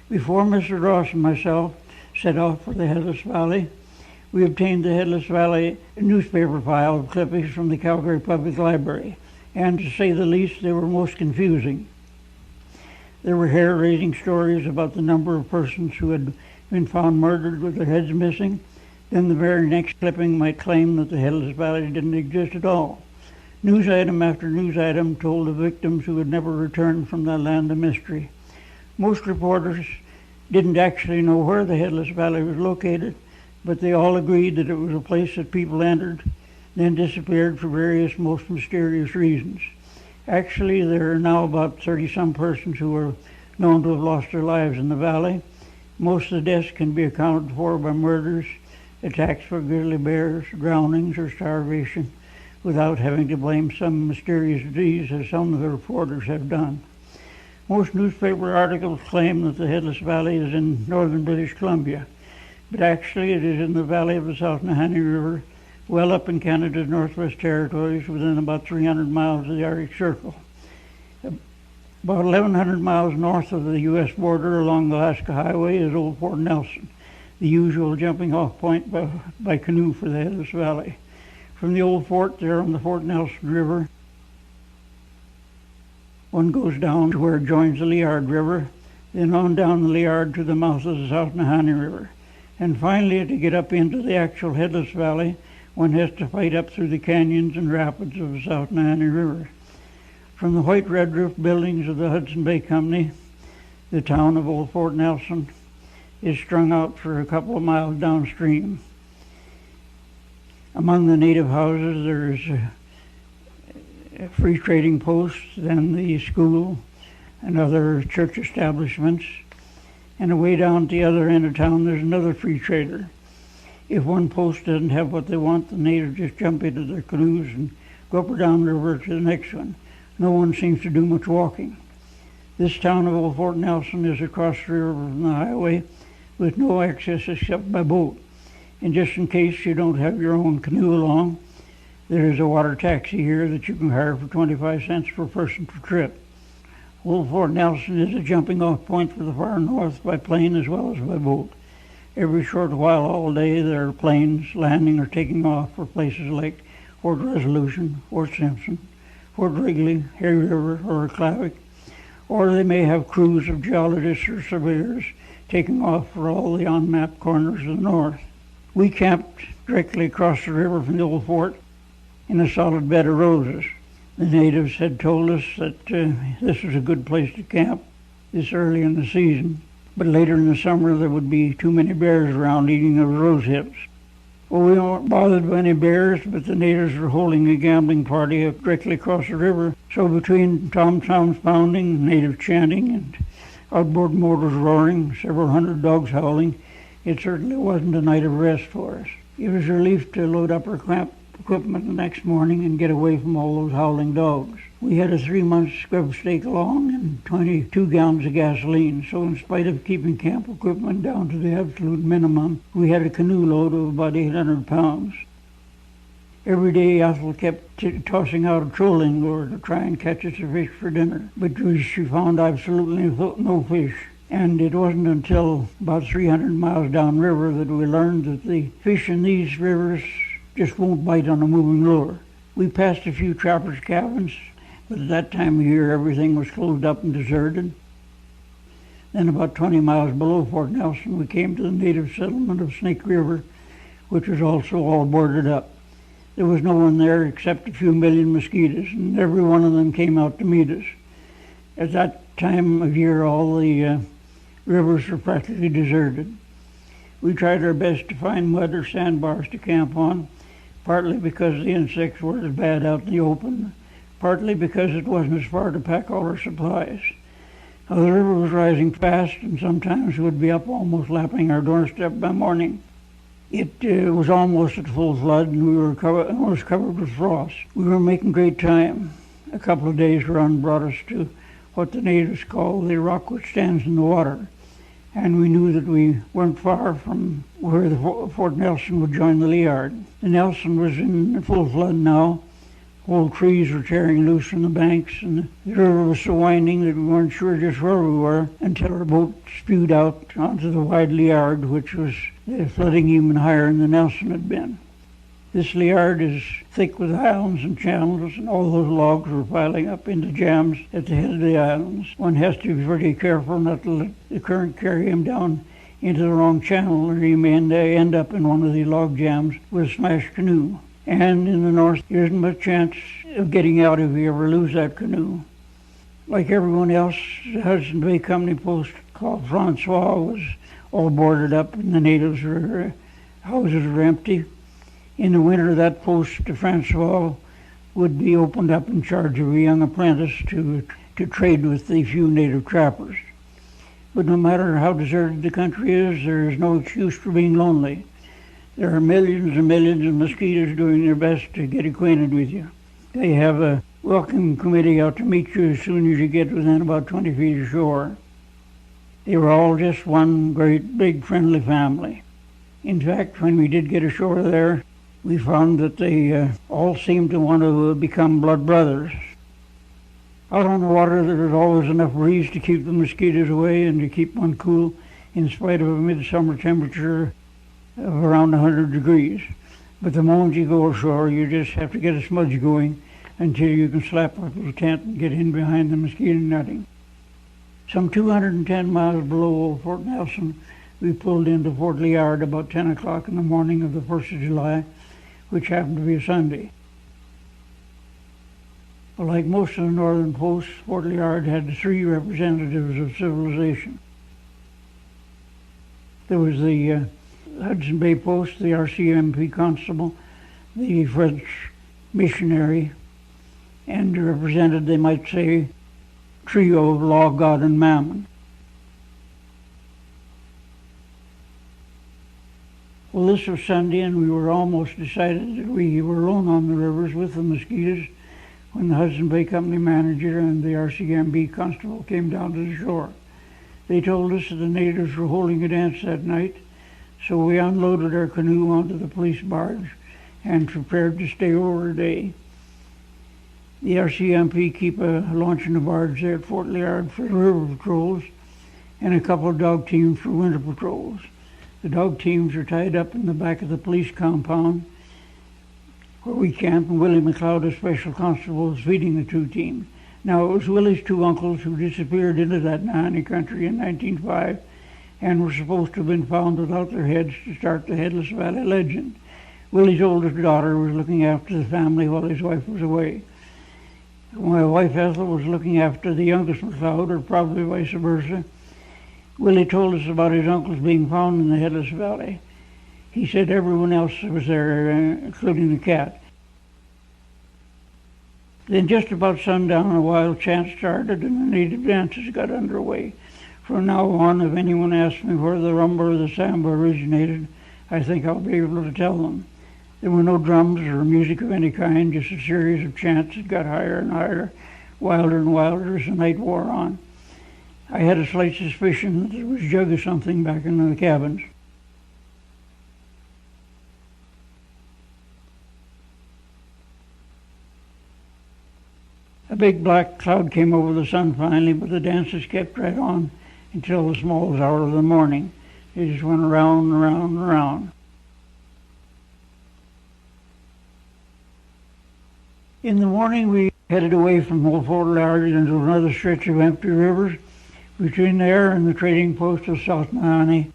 Before Mr. Ross and myself set off for the Headless Valley, we obtained the Headless Valley newspaper file of clippings from the Calgary Public Library, and to say the least, they were most confusing. There were hair-raising stories about the number of persons who had been found murdered with their heads missing. Then the very next clipping might claim that the Headless Valley didn't exist at all. News item after news item told of victims who had never returned from that land of mystery. Most reporters didn't actually know where the Headless Valley was located, but they all agreed that it was a place that people entered, then disappeared for various most mysterious reasons. Actually, there are now about 30-some persons who are known to have lost their lives in the valley. Most of the deaths can be accounted for by murders, attacks by grizzly bears, drownings, or starvation, without having to blame some mysterious disease, as some of the reporters have done. Most newspaper articles claim that the Headless Valley is in northern British Columbia, but actually it is in the valley of the South Nahanni River, well up in Canada's Northwest Territories, within about 300 miles of the Arctic Circle. About 1,100 miles north of the U.S. border along the Alaska Highway is Old Fort Nelson, the usual jumping-off point by canoe for the Headless Valley. From the old fort there on the Fort Nelson River, one goes down to where it joins the Liard River, then on down the Liard to the mouth of the South Nahanni River. And finally, to get up into the actual Headless Valley, one has to fight up through the canyons and rapids of the South Nahanni River. From the white red roof buildings of the Hudson Bay Company, the town of Old Fort Nelson is strung out for a couple of miles downstream. Among the native houses, there's a free trading post, then the school and other church establishments. And away down at the other end of town, there's another free trader. If one post doesn't have what they want, the natives just jump into their canoes and go up or down the river to the next one. No one seems to do much walking. This town of Old Fort Nelson is across the river from the highway with no access except by boat. And just in case you don't have your own canoe along, there is a water taxi here that you can hire for 25 cents per person per trip. Old Fort Nelson is a jumping off point for the far north by plane as well as by boat. Every short while all day there are planes landing or taking off for places like Fort Resolution, Fort Simpson, Fort Wrigley, Hay River, or Clavic, or they may have crews of geologists or surveyors taking off for all the unmapped corners of the north. We camped directly across the river from the old fort in a solid bed of roses. The natives had told us that this was a good place to camp this early in the season, but later in the summer there would be too many bears around eating the rose hips. Well, we weren't bothered by any bears, but the natives were holding a gambling party directly across the river, so between tom-toms pounding, natives chanting, and outboard motors roaring, several hundred dogs howling, it certainly wasn't a night of rest for us. It was a relief to load up our camp equipment the next morning and get away from all those howling dogs. We had a 3-month scrub steak along and 22 gallons of gasoline, so in spite of keeping camp equipment down to the absolute minimum, we had a canoe load of about 800 pounds. Every day Ethel kept tossing out a trolling lure to try and catch us a fish for dinner, but she found absolutely no fish. And it wasn't until about 300 miles downriver that we learned that the fish in these rivers just won't bite on a moving lure. We passed a few trappers' cabins, but at that time of year everything was closed up and deserted. Then about 20 miles below Fort Nelson, we came to the native settlement of Snake River, which was also all boarded up. There was no one there except a few million mosquitoes, and every one of them came out to meet us. At that time of year, all the rivers were practically deserted. We tried our best to find mud or sandbars to camp on, partly because the insects were as bad out in the open, partly because it wasn't as far to pack all our supplies. Now, the river was rising fast, and sometimes it would be up almost lapping our doorstep by morning. It was almost at full flood, and we were almost covered with frost. We were making great time. A couple of days' run brought us to what the natives call the rock which stands in the water, and we knew that we weren't far from where the Fort Nelson would join the Liard. The Nelson was in full flood now, Whole trees were tearing loose from the banks, and the river was so winding that we weren't sure just where we were until our boat spewed out onto the wide Liard, which was flooding even higher than the Nelson had been. This Liard is thick with islands and channels, and all those logs were piling up into jams at the head of the islands. One has to be pretty careful not to let the current carry him down into the wrong channel, or he may end up in one of the log jams with a smashed canoe. And in the north, there isn't much chance of getting out if you ever lose that canoe. Like everyone else, the Hudson Bay Company post called Francois was all boarded up, and the natives' houses were empty. In the winter, that post to Francois would be opened up in charge of a young apprentice to trade with the few native trappers. But no matter how deserted the country is, there is no excuse for being lonely. There are millions and millions of mosquitoes doing their best to get acquainted with you. They have a welcome committee out to meet you as soon as you get within about 20 feet of shore. They were all just one great big friendly family. In fact, when we did get ashore there, we found that they all seemed to want to become blood brothers. Out on the water, there was always enough breeze to keep the mosquitoes away and to keep one cool in spite of a midsummer temperature of around 100 degrees. But the moment you go ashore, you just have to get a smudge going until you can slap up a tent and get in behind the mosquito netting. Some 210 miles below old Fort Nelson, we pulled into Fort Liard about 10 o'clock in the morning of the 1st of July, which happened to be a Sunday. Well, like most of the northern posts, Fort Liard had 3 representatives of civilization. There was the Hudson Bay Post, the RCMP constable, the French missionary, and represented, they might say, trio of law, God, and mammon. Well, this was Sunday, and we were almost decided that we were alone on the rivers with the mosquitoes when the Hudson Bay Company manager and the RCMP constable came down to the shore. They told us that the natives were holding a dance that night, so we unloaded our canoe onto the police barge and prepared to stay over a day. The RCMP keep launching a barge there at Fort Liard for river patrols and a couple of dog teams for winter patrols. The dog teams are tied up in the back of the police compound where we camp, and Willie McLeod, a special constable, is feeding the 2 teams. Now, it was Willie's 2 uncles who disappeared into that Nahanni country in 1905 and were supposed to have been found without their heads to start the Headless Valley legend. Willie's oldest daughter was looking after the family while his wife was away. My wife Ethel was looking after the youngest McLeod, or probably vice versa. Willie told us about his uncles being found in the Headless Valley. He said everyone else was there, including the cat. Then just about sundown, a wild chant started and the native dances got underway. From now on, if anyone asks me where the rumba or the samba originated, I think I'll be able to tell them. There were no drums or music of any kind, just a series of chants that got higher and higher, wilder and wilder as the night wore on. I had a slight suspicion that there was a jug of something back in the cabins. A big black cloud came over the sun finally, but the dances kept right on until the smallest hour of the morning. They just went around and around and around. In the morning, we headed away from Old Fort Liard into another stretch of empty rivers between there and the trading post of South Nahanni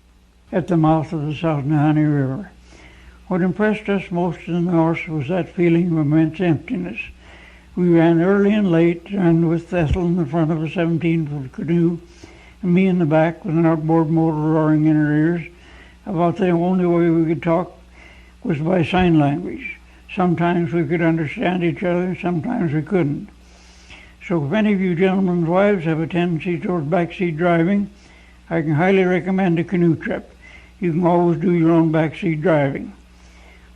at the mouth of the South Nahanni River. What impressed us most in the north was that feeling of immense emptiness. We ran early and late, and with Ethel in the front of a 17-foot canoe, and me in the back with an outboard motor roaring in her ears. About the only way we could talk was by sign language. Sometimes we could understand each other, sometimes we couldn't. So if any of you gentlemen's wives have a tendency toward backseat driving, I can highly recommend a canoe trip. You can always do your own backseat driving.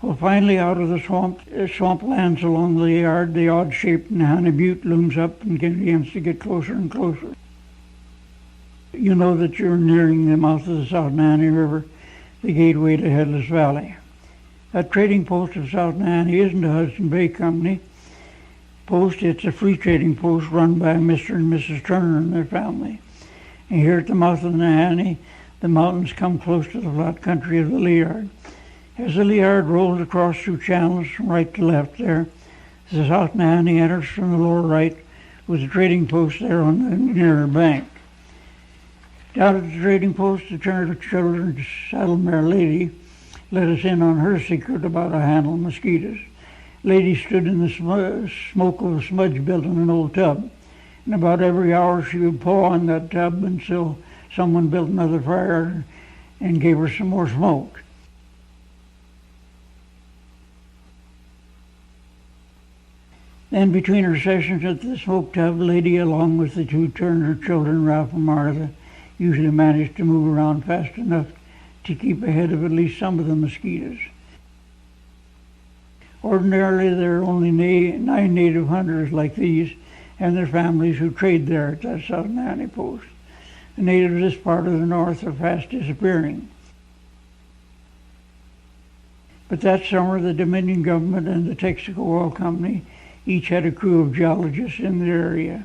Well, finally, out of the swamplands along the yard, the odd-shaped Nahanni Butte looms up and begins to get closer and closer. You know that you're nearing the mouth of the South Nahanni River, the gateway to Headless Valley. That trading post of South Nahanni isn't a Hudson Bay Company. post. It's a free trading post run by Mr. and Mrs. Turner and their family. And here at the mouth of the Nahanni, the mountains come close to the flat country of the Liard. As the Liard rolls across through channels from right to left there, the South Nahanni enters from the lower right with the trading post there on the nearer bank. Down at the trading post, the Turner children's saddle mare Lady let us in on her secret about how to handle mosquitoes. Lady stood in the smoke of a smudge built in an old tub, and about every hour she would pull on that tub until someone built another fire and gave her some more smoke. Then between her sessions at the smoke tub, Lady, along with the two Turner children, Ralph and Martha, usually managed to move around fast enough to keep ahead of at least some of the mosquitoes. Ordinarily, there are only 9 native hunters like these and their families who trade there at that South Nahanni post. The natives of this part of the north are fast disappearing. But that summer, the Dominion government and the Texaco Oil Company each had a crew of geologists in the area.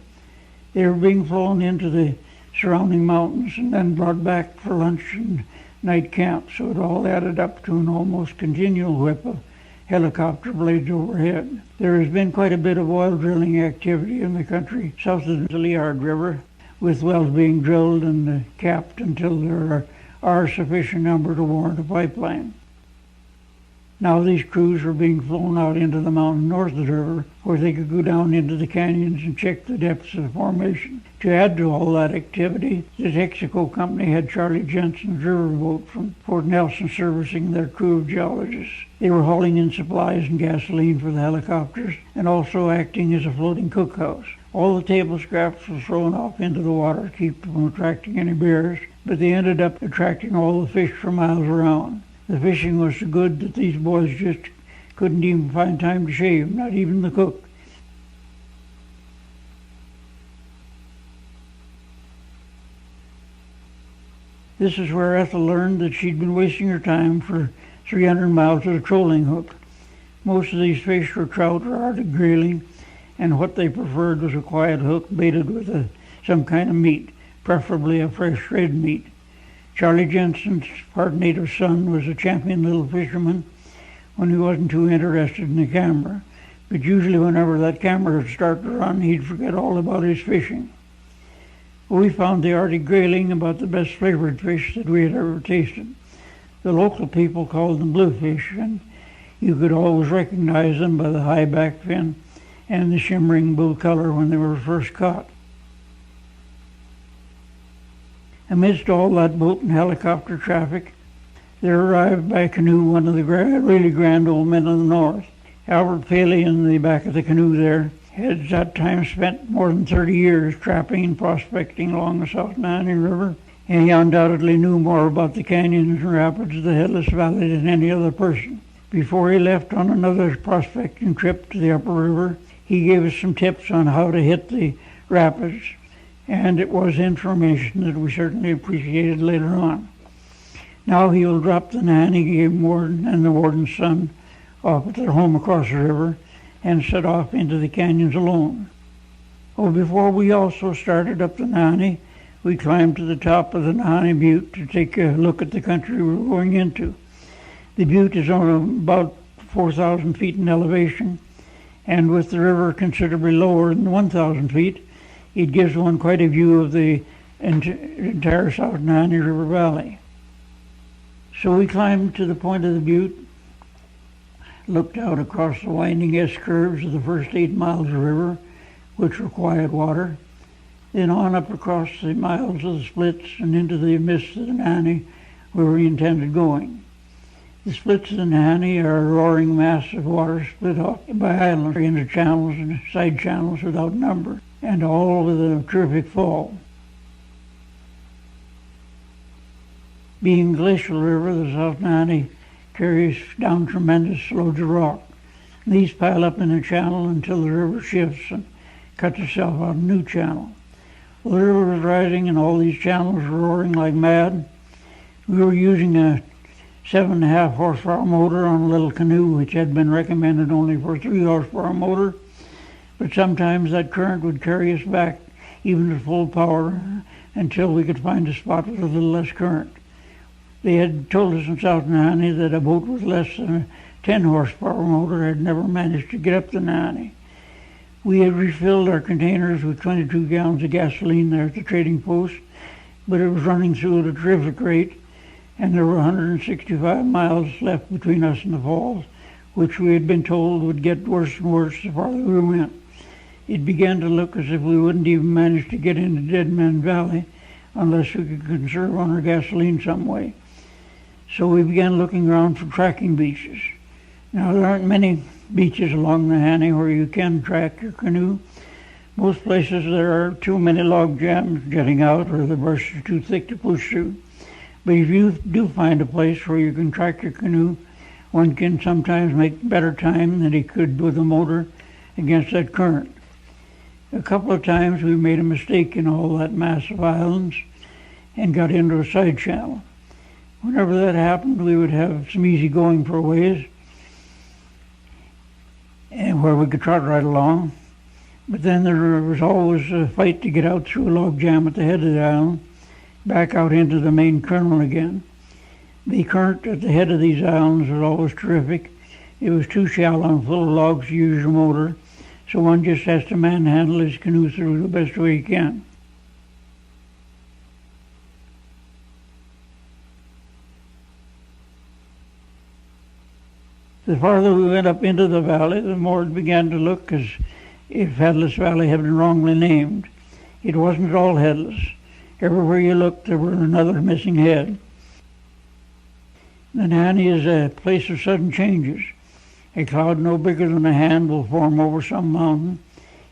They were being flown into the surrounding mountains and then brought back for lunch and night camp, so it all added up to an almost continual whip of helicopter blades overhead. There has been quite a bit of oil drilling activity in the country south of the Liard River, with wells being drilled and capped until there are a sufficient number to warrant a pipeline. Now these crews were being flown out into the mountain north of the river, where they could go down into the canyons and check the depths of the formation. To add to all that activity, the Texaco Company had Charlie Jensen's riverboat from Fort Nelson servicing their crew of geologists. They were hauling in supplies and gasoline for the helicopters and also acting as a floating cookhouse. All the table scraps were thrown off into the water to keep from attracting any bears, but they ended up attracting all the fish for miles around. The fishing was so good that these boys just couldn't even find time to shave, not even the cook. This is where Ethel learned that she'd been wasting her time for 300 miles with a trolling hook. Most of these fish were trout or Arctic grayling, and what they preferred was a quiet hook baited with some kind of meat, preferably a fresh red meat. Charlie Jensen's part native son was a champion little fisherman when he wasn't too interested in the camera, but usually whenever that camera would start to run, he'd forget all about his fishing. We found the Arctic grayling about the best flavored fish that we had ever tasted. The local people called them bluefish, and you could always recognize them by the high back fin and the shimmering blue color when they were first caught. Amidst all that boat and helicopter traffic, there arrived by canoe one of the really grand old men of the north. Albert Paley, in the back of the canoe there, had at that time spent more than 30 years trapping and prospecting along the South Nahanni River, and he undoubtedly knew more about the canyons and rapids of the Headless Valley than any other person. Before he left on another prospecting trip to the upper river, he gave us some tips on how to hit the rapids, and it was information that we certainly appreciated later on. Now he will drop the Nahanni game warden and the warden's son off at their home across the river and set off into the canyons alone. Before we also started up the Nahanni, we climbed to the top of the Nahanni Butte to take a look at the country we were going into. The butte is on about 4,000 feet in elevation, and with the river considerably lower than 1,000 feet, it gives one quite a view of the entire South Nahanni River Valley. So we climbed to the point of the butte, looked out across the winding S-curves of the first 8 miles of the river, which were quiet water, then on up across the miles of the splits and into the midst of the Nahanni where we intended going. The splits of the Nahanni are a roaring mass of water split off by islands into channels and side channels without number, and all with a terrific fall. Being a glacial river, the South Nahanni carries down tremendous loads of rock. These pile up in a channel until the river shifts and cuts itself out a new channel. Well, the river was rising and all these channels were roaring like mad. We were using a 7.5 horsepower motor on a little canoe which had been recommended only for a 3 horsepower motor, but sometimes that current would carry us back even at full power until we could find a spot with a little less current. They had told us in South Nahanni that a boat with less than a 10 horsepower motor had never managed to get up the Nahanni. We had refilled our containers with 22 gallons of gasoline there at the trading post, but it was running through at a terrific rate, and there were 165 miles left between us and the falls, which we had been told would get worse and worse the farther we went. It began to look as if we wouldn't even manage to get into Dead Man Valley unless we could conserve on our gasoline some way. So we began looking around for tracking beaches. Now, there aren't many beaches along the Nahanni where you can track your canoe. Most places there are too many log jams jutting out, or the brush is too thick to push through. But if you do find a place where you can track your canoe, one can sometimes make better time than he could with a motor against that current. A couple of times we made a mistake in all that mass of islands and got into a side channel. Whenever that happened, we would have some easy going for a ways, and where we could trot right along. But then there was always a fight to get out through a log jam at the head of the island, back out into the main kernel again. The current at the head of these islands was always terrific. It was too shallow and full of logs to use your motor, so one just has to manhandle his canoe through the best way he can. The farther we went up into the valley, the more it began to look as if Headless Valley had been wrongly named. It wasn't at all headless. Everywhere you looked, there were another missing head. The Nahanni is a place of sudden changes. A cloud no bigger than a hand will form over some mountain.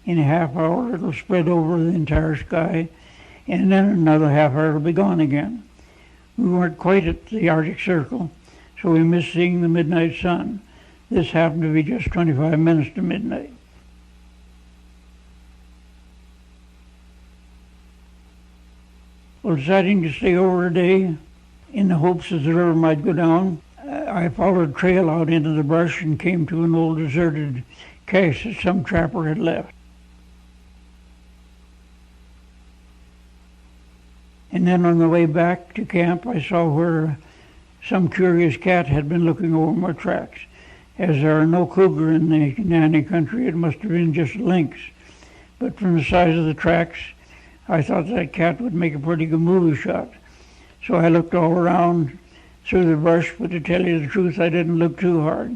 In a half hour, it will spread over the entire sky, and then another half hour it will be gone again. We weren't quite at the Arctic Circle, so we missed seeing the midnight sun. This happened to be just 25 minutes to midnight. Well, deciding to stay over a day in the hopes that the river might go down, I followed a trail out into the brush and came to an old deserted cache that some trapper had left. And then on the way back to camp, I saw where some curious cat had been looking over my tracks. As there are no cougar in the Nahanni country, it must have been just a lynx. But from the size of the tracks, I thought that cat would make a pretty good movie shot. So I looked all around through the brush, but to tell you the truth, I didn't look too hard.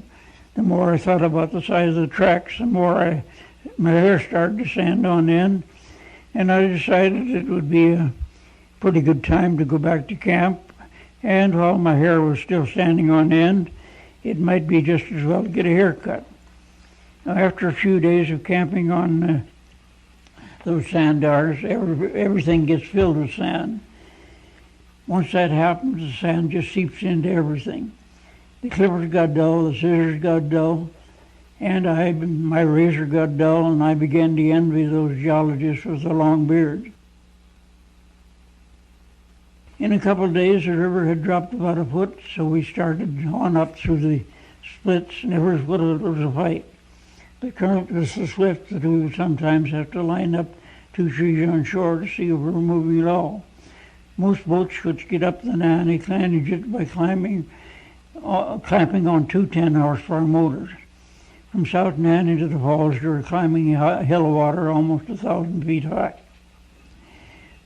The more I thought about the size of the tracks, the more my hair started to stand on end, and I decided it would be a pretty good time to go back to camp, and while my hair was still standing on end, it might be just as well to get a haircut. Now, after a few days of camping on those sand bars, everything gets filled with sand. Once that happens, the sand just seeps into everything. The clippers got dull, the scissors got dull, and my razor got dull, and I began to envy those geologists with the long beards. In a couple of days, the river had dropped about a foot, so we started on up through the splits, and every foot of it was a fight. The current was so swift that we would sometimes have to line up 2 trees on shore to see if we were moving at all. Most boats could get up the Nahanni managed it by clamping on 2 10-horsepower motors. From South Nahanni to the falls, you were climbing a hill of water almost 1,000 feet high.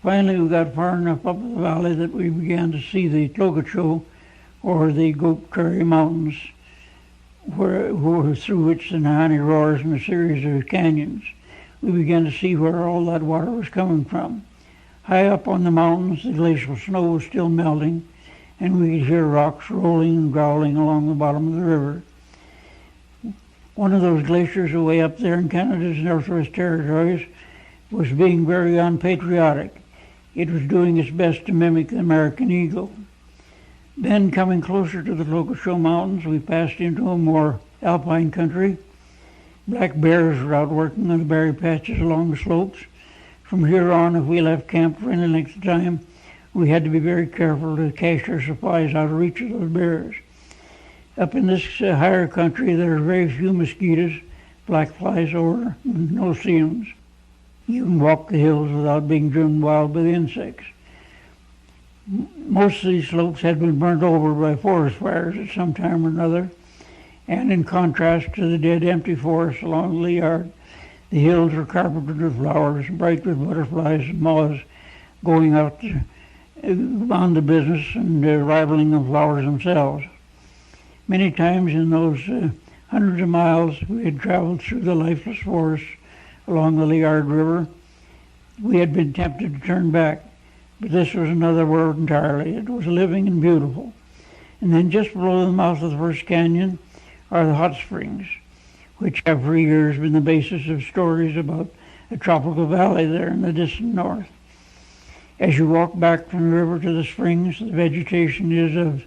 Finally, we got far enough up the valley that we began to see the Tlogacho, or the Goat Curry Mountains, through which the Nahanni roars in a series of canyons. We began to see where all that water was coming from. High up on the mountains, the glacial snow was still melting, and we could hear rocks rolling and growling along the bottom of the river. One of those glaciers away up there in Canada's Northwest Territories was being very unpatriotic. It was doing its best to mimic the American eagle. Then, coming closer to the Tlogacho Mountains, we passed into a more alpine country. Black bears were out working on the berry patches along the slopes. From here on, if we left camp for any length of time, we had to be very careful to cache our supplies out of reach of those bears. Up in this higher country, there are very few mosquitoes, black flies over, no seams. You can walk the hills without being driven wild by the insects. Most of these slopes had been burnt over by forest fires at some time or another, and in contrast to the dead, empty forest along the yard, the hills were carpeted with flowers, bright with butterflies and moths going out on the business and rivaling the flowers themselves. Many times in those hundreds of miles we had traveled through the lifeless forests along the Liard River, we had been tempted to turn back, but this was another world entirely. It was living and beautiful. And then just below the mouth of the first canyon are the hot springs, which have for years been the basis of stories about a tropical valley there in the distant north. As you walk back from the river to the springs, the vegetation is of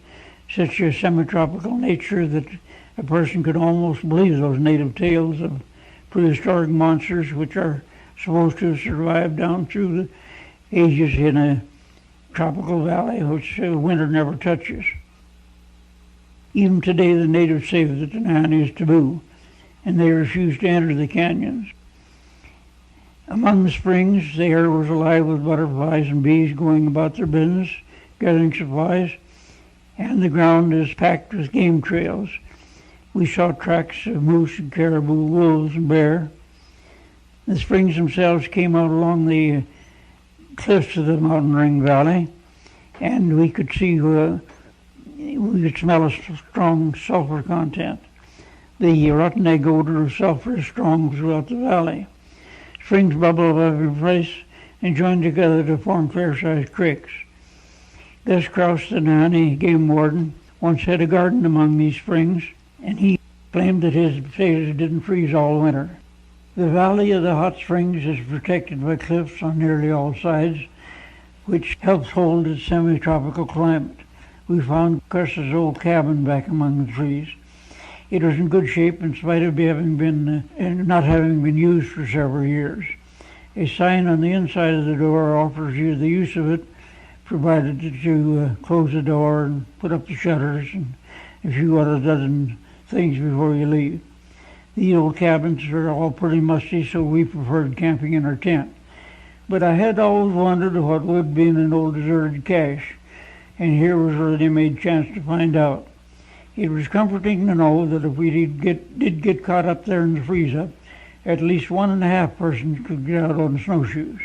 such a semi-tropical nature that a person could almost believe those native tales of prehistoric monsters which are supposed to have survived down through the ages in a tropical valley which winter never touches. Even today the natives say that the Nahanni is taboo, and they refuse to enter the canyons. Among the springs, the air was alive with butterflies and bees going about their business, gathering supplies, and the ground is packed with game trails. We saw tracks of moose and caribou, wolves and bear. The springs themselves came out along the cliffs of the mountain ring valley, and we could smell a strong sulfur content. The rotten egg odor of sulfur is strong throughout the valley. Springs bubble above every place and join together to form fair-sized creeks. Gus Kraus, the Nahanni game warden, once had a garden among these springs, and he claimed that his potatoes didn't freeze all winter. The valley of the hot springs is protected by cliffs on nearly all sides, which helps hold its semi-tropical climate. We found Gus's old cabin back among the trees. It was in good shape in spite of not having been used for several years. A sign on the inside of the door offers you the use of it, provided that you close the door and put up the shutters and a few other dozen things before you leave. The old cabins are all pretty musty, so we preferred camping in our tent. But I had always wondered what would be in an old deserted cache, and here was where they made chance to find out. It was comforting to know that if we did get caught up there in the freeze-up, at least 1.5 persons could get out on snowshoes.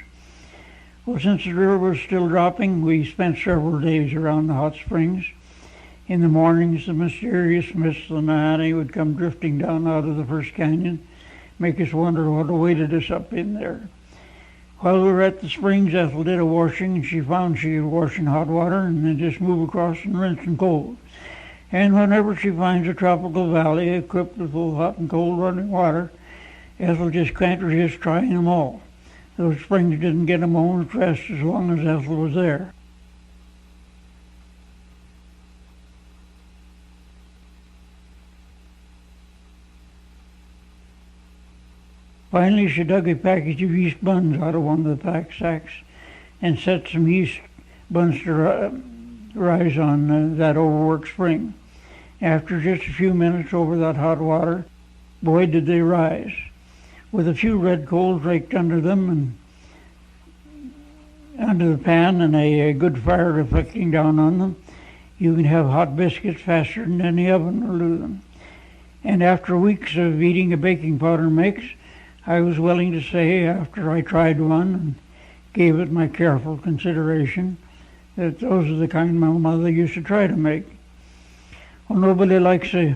Well, since the river was still dropping, we spent several days around the hot springs. In the mornings, the mysterious mists of the Nahanni would come drifting down out of the first canyon, make us wonder what awaited us up in there. While we were at the springs, Ethel did a washing, and she found she could wash in hot water and then just move across and rinse in cold. And whenever she finds a tropical valley equipped with both hot and cold running water, Ethel just can't resist trying them all. Those springs didn't get a moment's rest as long as Ethel was there. Finally, she dug a package of yeast buns out of one of the pack sacks and set some yeast buns to rise on that overworked spring. After just a few minutes over that hot water, boy, did they rise. With a few red coals raked under them and under the pan and a good fire reflecting down on them, you can have hot biscuits faster than any oven will do them. And after weeks of eating a baking powder mix, I was willing to say, after I tried one and gave it my careful consideration, that those are the kind my mother used to try to make. Well, nobody likes a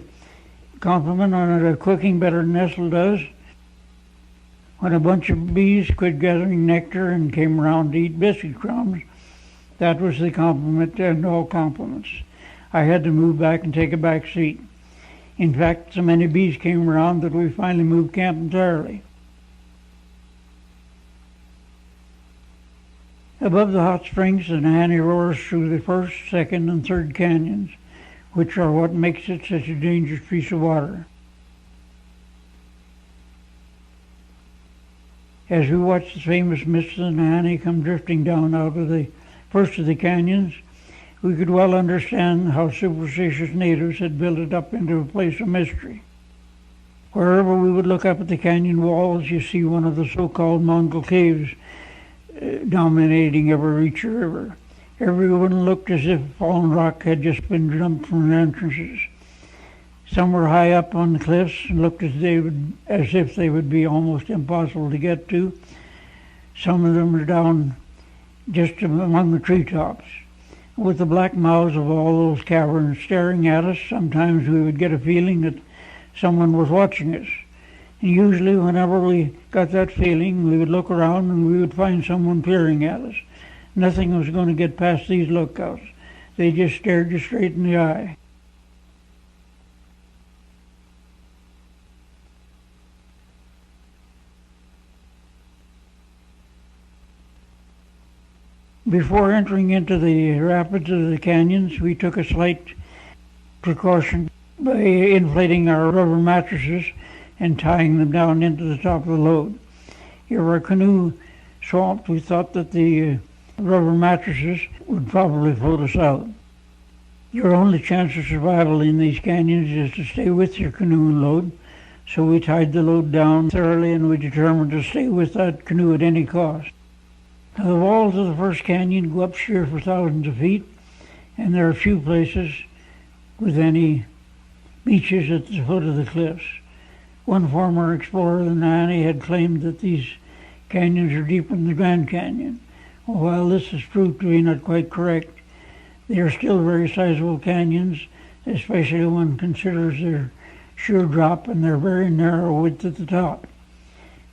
compliment on her cooking better than Ethel does. When a bunch of bees quit gathering nectar and came around to eat biscuit crumbs, that was the compliment to end all compliments. I had to move back and take a back seat. In fact, so many bees came around that we finally moved camp entirely. Above the hot springs, the Nahanni roars through the first, second, and third canyons, which are what makes it such a dangerous piece of water. As we watch the famous mists of the Nahanni come drifting down out of the first of the canyons, we could well understand how superstitious natives had built it up into a place of mystery. Wherever we would look up at the canyon walls, you see one of the so-called Mongol caves dominating every reach or river. Everyone looked as if fallen rock had just been dumped from the entrances. Some were high up on the cliffs and looked as if they would be almost impossible to get to. Some of them were down just among the treetops. With the black mouths of all those caverns staring at us, sometimes we would get a feeling that someone was watching us. And usually whenever we got that feeling, we would look around and we would find someone peering at us. Nothing was going to get past these lookouts. They just stared you straight in the eye. Before entering into the rapids of the canyons, we took a slight precaution by inflating our rubber mattresses and tying them down into the top of the load. If our canoe swamped, we thought that the rubber mattresses would probably float us out. Your only chance of survival in these canyons is to stay with your canoe and load, so we tied the load down thoroughly and we determined to stay with that canoe at any cost. Now, the walls of the first canyon go up sheer for thousands of feet, and there are few places with any beaches at the foot of the cliffs. One former explorer than Annie had claimed that these canyons are deeper than the Grand Canyon. While this has proved to be not quite correct, they are still very sizable canyons, especially when one considers their sheer drop and their very narrow width at the top.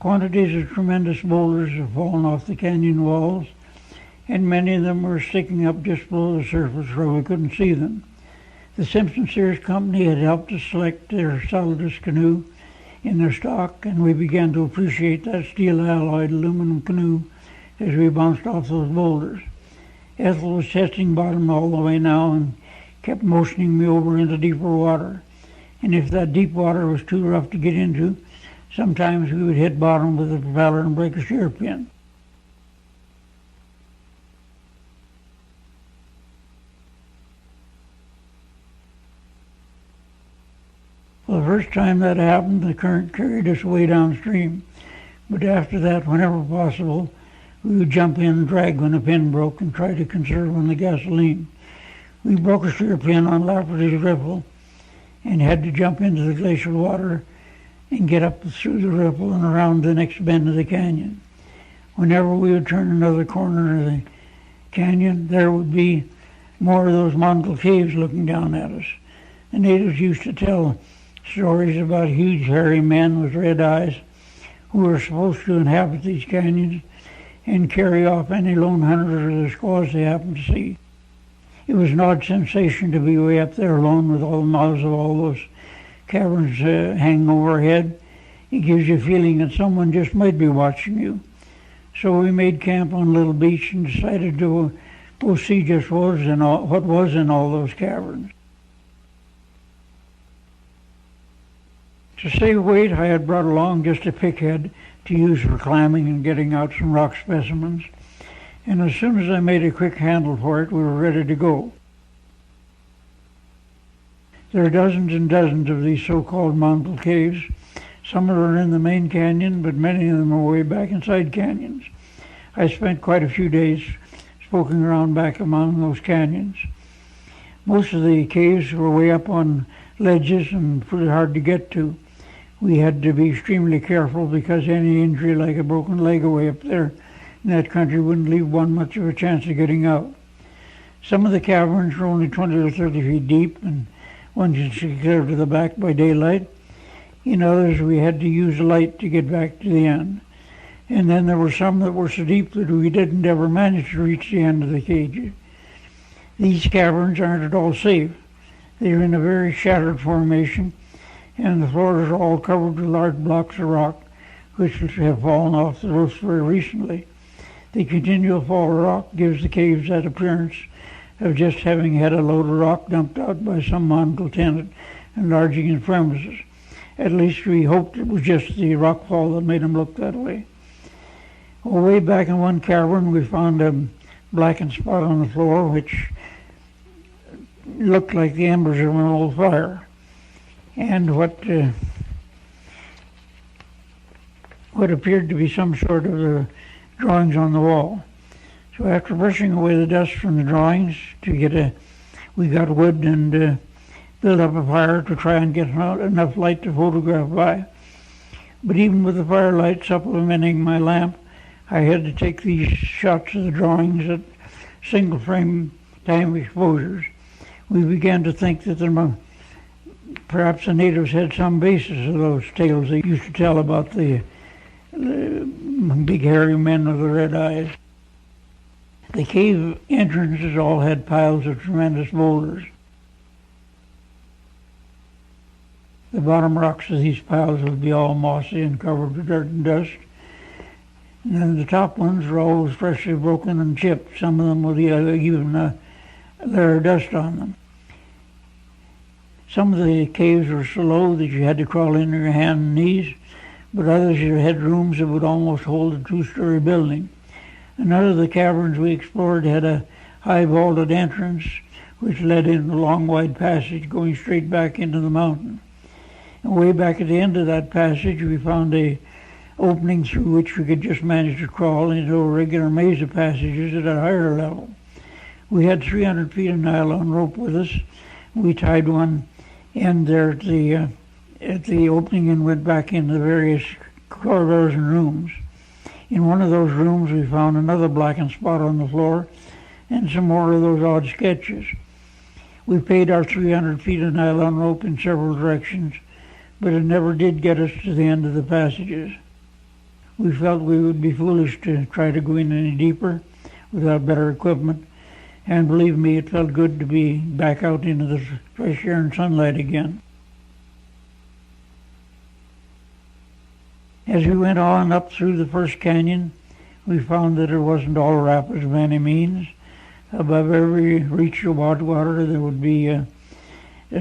Quantities of tremendous boulders have fallen off the canyon walls, and many of them were sticking up just below the surface where we couldn't see them. The Simpson Sears Company had helped us select their solidest canoe in their stock, and we began to appreciate that steel-alloyed aluminum canoe as we bounced off those boulders. Ethel was testing bottom all the way now and kept motioning me over into deeper water. And if that deep water was too rough to get into, sometimes we would hit bottom with the propeller and break a shear pin. Well, the first time that happened, the current carried us way downstream. But after that, whenever possible, we would jump in and drag when a pin broke and try to conserve on the gasoline. We broke a shear pin on Lafferty's Ripple and had to jump into the glacial water and get up through the ripple and around the next bend of the canyon. Whenever we would turn another corner of the canyon, there would be more of those Mongol caves looking down at us. The natives used to tell stories about huge hairy men with red eyes who were supposed to inhabit these canyons and carry off any lone hunters or the squaws they happened to see. It was an odd sensation to be way up there alone with all the mouths of all those caverns hanging overhead. It gives you a feeling that someone just might be watching you. So we made camp on a little beach and decided to go see just what was in all those caverns. To save weight, I had brought along just a pickhead to use for climbing and getting out some rock specimens. And as soon as I made a quick handle for it, we were ready to go. There are dozens and dozens of these so-called Mongol caves. Some are in the main canyon, but many of them are way back inside canyons. I spent quite a few days poking around back among those canyons. Most of the caves were way up on ledges and pretty hard to get to. We had to be extremely careful because any injury like a broken leg away up there in that country wouldn't leave one much of a chance of getting out. Some of the caverns were only 20 or 30 feet deep, and one could see clear to the back by daylight. In others, we had to use light to get back to the end. And then there were some that were so deep that we didn't ever manage to reach the end of the cage. These caverns aren't at all safe. They are in a very shattered formation, and the floors are all covered with large blocks of rock, which have fallen off the roofs very recently. The continual fall of rock gives the caves that appearance of just having had a load of rock dumped out by some Mongol tenant enlarging his premises. At least we hoped it was just the rock fall that made them look that way. Well, way back in one cavern, we found a blackened spot on the floor, which looked like the embers of an old fire. And what what appeared to be some sort of drawings on the wall. So after brushing away the dust from the drawings we got wood and built up a fire to try and get enough light to photograph by. But even with the firelight supplementing my lamp, I had to take these shots of the drawings at single frame time exposures. We began to think that perhaps the natives had some basis of those tales they used to tell about the big hairy men with the red eyes. The cave entrances all had piles of tremendous boulders. The bottom rocks of these piles would be all mossy and covered with dirt and dust. And then the top ones were always freshly broken and chipped. Some of them with even a layer of dust on them. Some of the caves were so low that you had to crawl in on your hands and knees, but others you had rooms that would almost hold a two-story building. Another of the caverns we explored had a high vaulted entrance which led into a long wide passage going straight back into the mountain. And way back at the end of that passage we found a opening through which we could just manage to crawl into a regular maze of passages at a higher level. We had 300 feet of nylon rope with us. We tied one end there at the opening and went back into the various corridors and rooms. In one of those rooms we found another blackened spot on the floor and some more of those odd sketches. We paid our 300 feet of nylon rope in several directions, but it never did get us to the end of the passages. We felt we would be foolish to try to go in any deeper without better equipment, and believe me, it felt good to be back out into the fresh air and sunlight again. As we went on up through the first canyon, we found that it wasn't all rapids by any means. Above every reach of water there would be a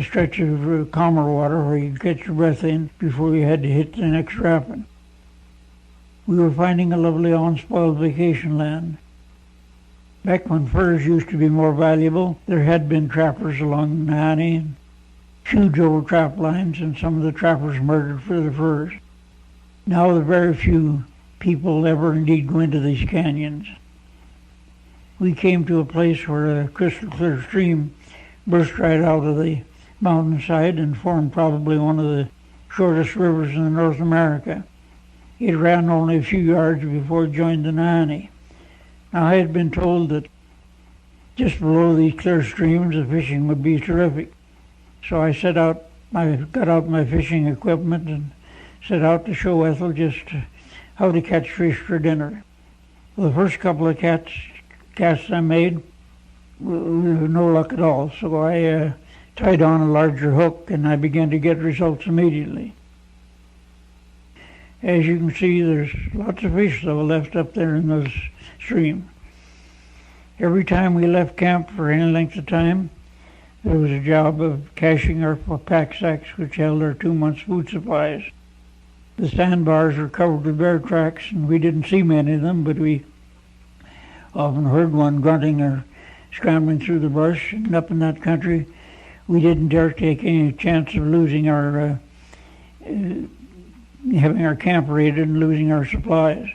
stretch of calmer water where you could catch your breath in before you had to hit the next rapid. We were finding a lovely unspoiled vacation land. Back when furs used to be more valuable, there had been trappers along the Nahanni, huge old trap lines, and some of the trappers murdered for the furs. Now very few people ever indeed go into these canyons. We came to a place where a crystal clear stream burst right out of the mountainside and formed probably one of the shortest rivers in North America. It ran only a few yards before it joined the Nahanni. Now I had been told that just below these clear streams the fishing would be terrific. So I got out my fishing equipment and set out to show Ethel just how to catch fish for dinner. Well, the first couple of casts I made, no luck at all, so I tied on a larger hook and I began to get results immediately. As you can see, there's lots of fish though left up there in those streams. Every time we left camp for any length of time, there was a job of caching our pack sacks which held our 2 months' food supplies. The sandbars were covered with bear tracks, and we didn't see many of them, but we often heard one grunting or scrambling through the brush. And up in that country, we didn't dare take any chance of losing our, having our camp raided and losing our supplies.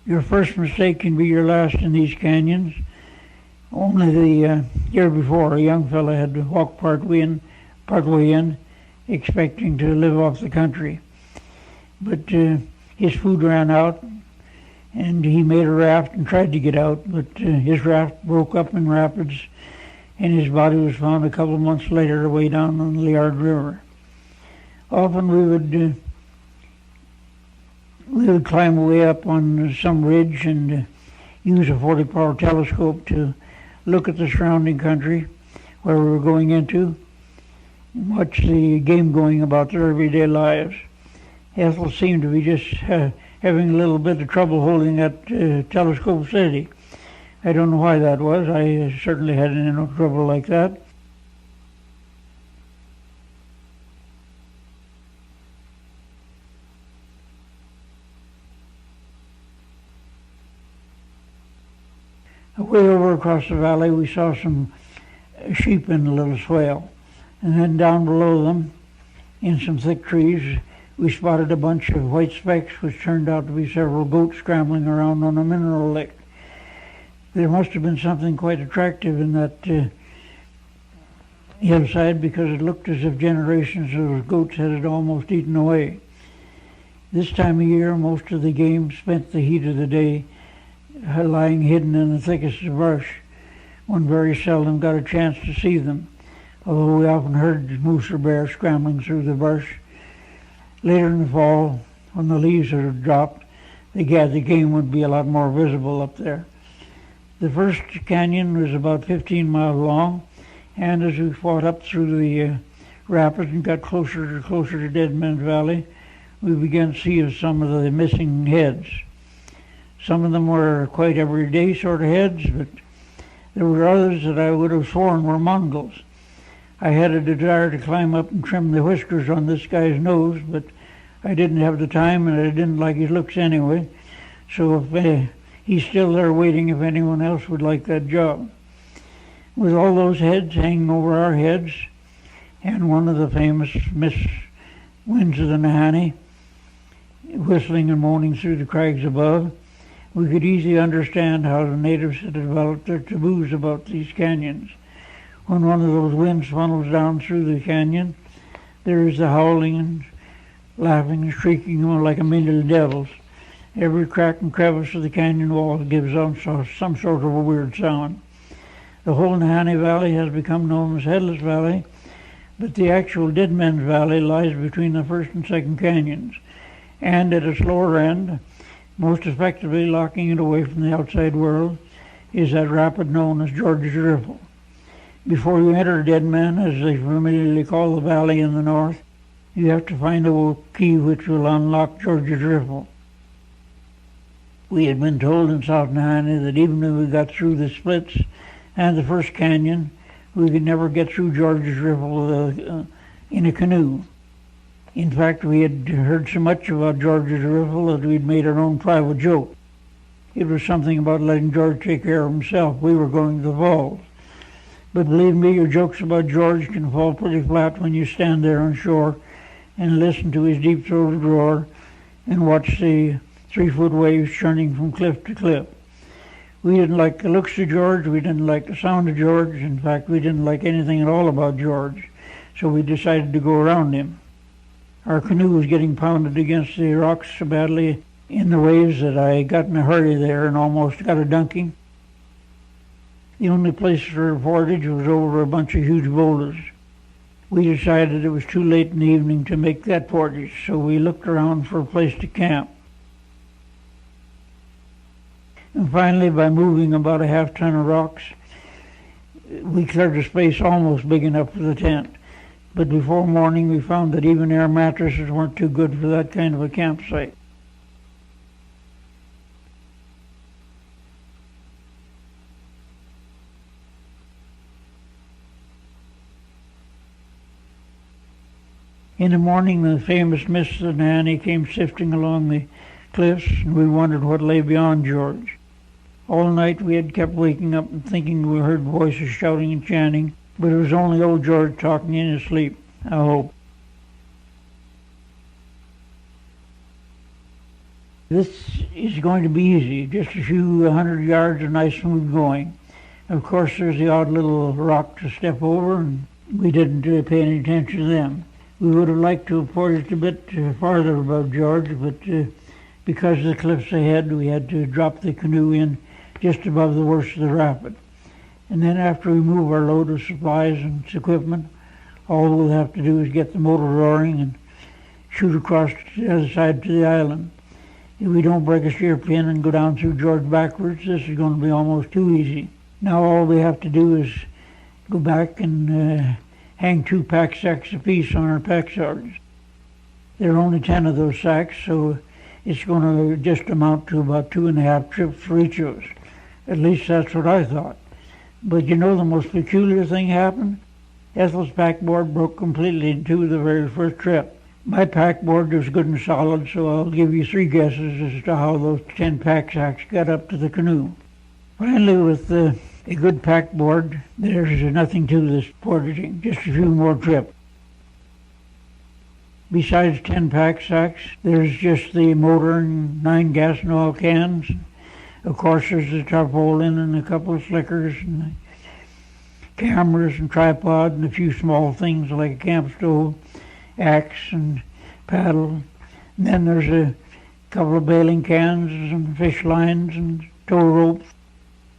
Your first mistake can be your last in these canyons. Only the year before, a young fellow had walked partway in, expecting to live off the country. But his food ran out, and he made a raft and tried to get out, but his raft broke up in rapids, and his body was found a couple of months later way down on the Liard River. Often we would climb way up on some ridge and use a 40-power telescope to look at the surrounding country where we were going into and watch the game going about their everyday lives. Ethel seemed to be just having a little bit of trouble holding that telescope steady. I don't know why that was. I certainly had no trouble like that. Way over across the valley, we saw some sheep in a little swale. And then down below them, in some thick trees, we spotted a bunch of white specks, which turned out to be several goats scrambling around on a mineral lick. There must have been something quite attractive in that hillside, because it looked as if generations of those goats had it almost eaten away. This time of year, most of the game spent the heat of the day lying hidden in the thickest of brush. One very seldom got a chance to see them, although we often heard moose or bear scrambling through the brush. Later in the fall, when the leaves had dropped, the game would be a lot more visible up there. The first canyon was about 15 miles long, and as we fought up through the rapids and got closer to Dead Man's Valley, we began to see some of the missing heads. Some of them were quite everyday sort of heads, but there were others that I would have sworn were Mongols. I had a desire to climb up and trim the whiskers on this guy's nose, but I didn't have the time, and I didn't like his looks anyway. So if he's still there waiting if anyone else would like that job. With all those heads hanging over our heads, and one of the famous Miss Winds of the Nahanni whistling and moaning through the crags above, we could easily understand how the natives had developed their taboos about these canyons. When one of those winds funnels down through the canyon, there is the howling and laughing and shrieking like a million devils. Every crack and crevice of the canyon wall gives some sort of a weird sound. The whole Nahanni Valley has become known as Headless Valley, but the actual Dead Man's Valley lies between the first and second canyons, and at its lower end, most effectively locking it away from the outside world, is that rapid known as George's Riffle. Before you enter Dead Man, as they familiarly call the valley in the north, you have to find a key which will unlock George's Riffle. We had been told in South Nahanni that even if we got through the splits and the first canyon, we could never get through George's Riffle in a canoe. In fact, we had heard so much about George's Riffle that we'd made our own private joke. It was something about letting George take care of himself. We were going to the falls. But believe me, your jokes about George can fall pretty flat when you stand there on shore and listen to his deep-throated roar and watch the 3-foot waves churning from cliff to cliff. We didn't like the looks of George, we didn't like the sound of George, in fact we didn't like anything at all about George, so we decided to go around him. Our canoe was getting pounded against the rocks so badly in the waves that I got in a hurry there and almost got a dunking. The only place for portage was over a bunch of huge boulders. We decided it was too late in the evening to make that portage, so we looked around for a place to camp. And finally, by moving about a half-ton of rocks, we cleared a space almost big enough for the tent. But before morning, we found that even air mattresses weren't too good for that kind of a campsite. In the morning, the famous Miss of the Nahanni came sifting along the cliffs, and we wondered what lay beyond George. All night we had kept waking up and thinking we heard voices shouting and chanting, but it was only old George talking in his sleep, I hope. This is going to be easy, just a few 100 yards of nice smooth going. Of course, there's the odd little rock to step over, and we didn't pay any attention to them. We would have liked to have portaged a bit farther above George, but because of the cliffs ahead, we had to drop the canoe in just above the worst of the rapid. And then after we move our load of supplies and equipment, all we'll have to do is get the motor roaring and shoot across to the other side to the island. If we don't break a steer pin and go down through George backwards, this is going to be almost too easy. Now all we have to do is go back and hang 2 pack sacks apiece on our pack swords. There are only 10 of those sacks, so it's going to just amount to about 2.5 trips for each of us. At least that's what I thought. But you know the most peculiar thing happened? Ethel's packboard broke completely in 2 the very first trip. My packboard was good and solid, so I'll give you 3 guesses as to how those 10 pack sacks got up to the canoe. Finally, with a good packboard, there's nothing to this portaging, just a few more trips. Besides 10 pack sacks, there's just the motor and 9 gas and oil cans. Of course, there's the tarpaulin and a couple of slickers and cameras and tripod and a few small things like a camp stove, axe and paddle. And then there's a couple of bailing cans and fish lines and tow ropes.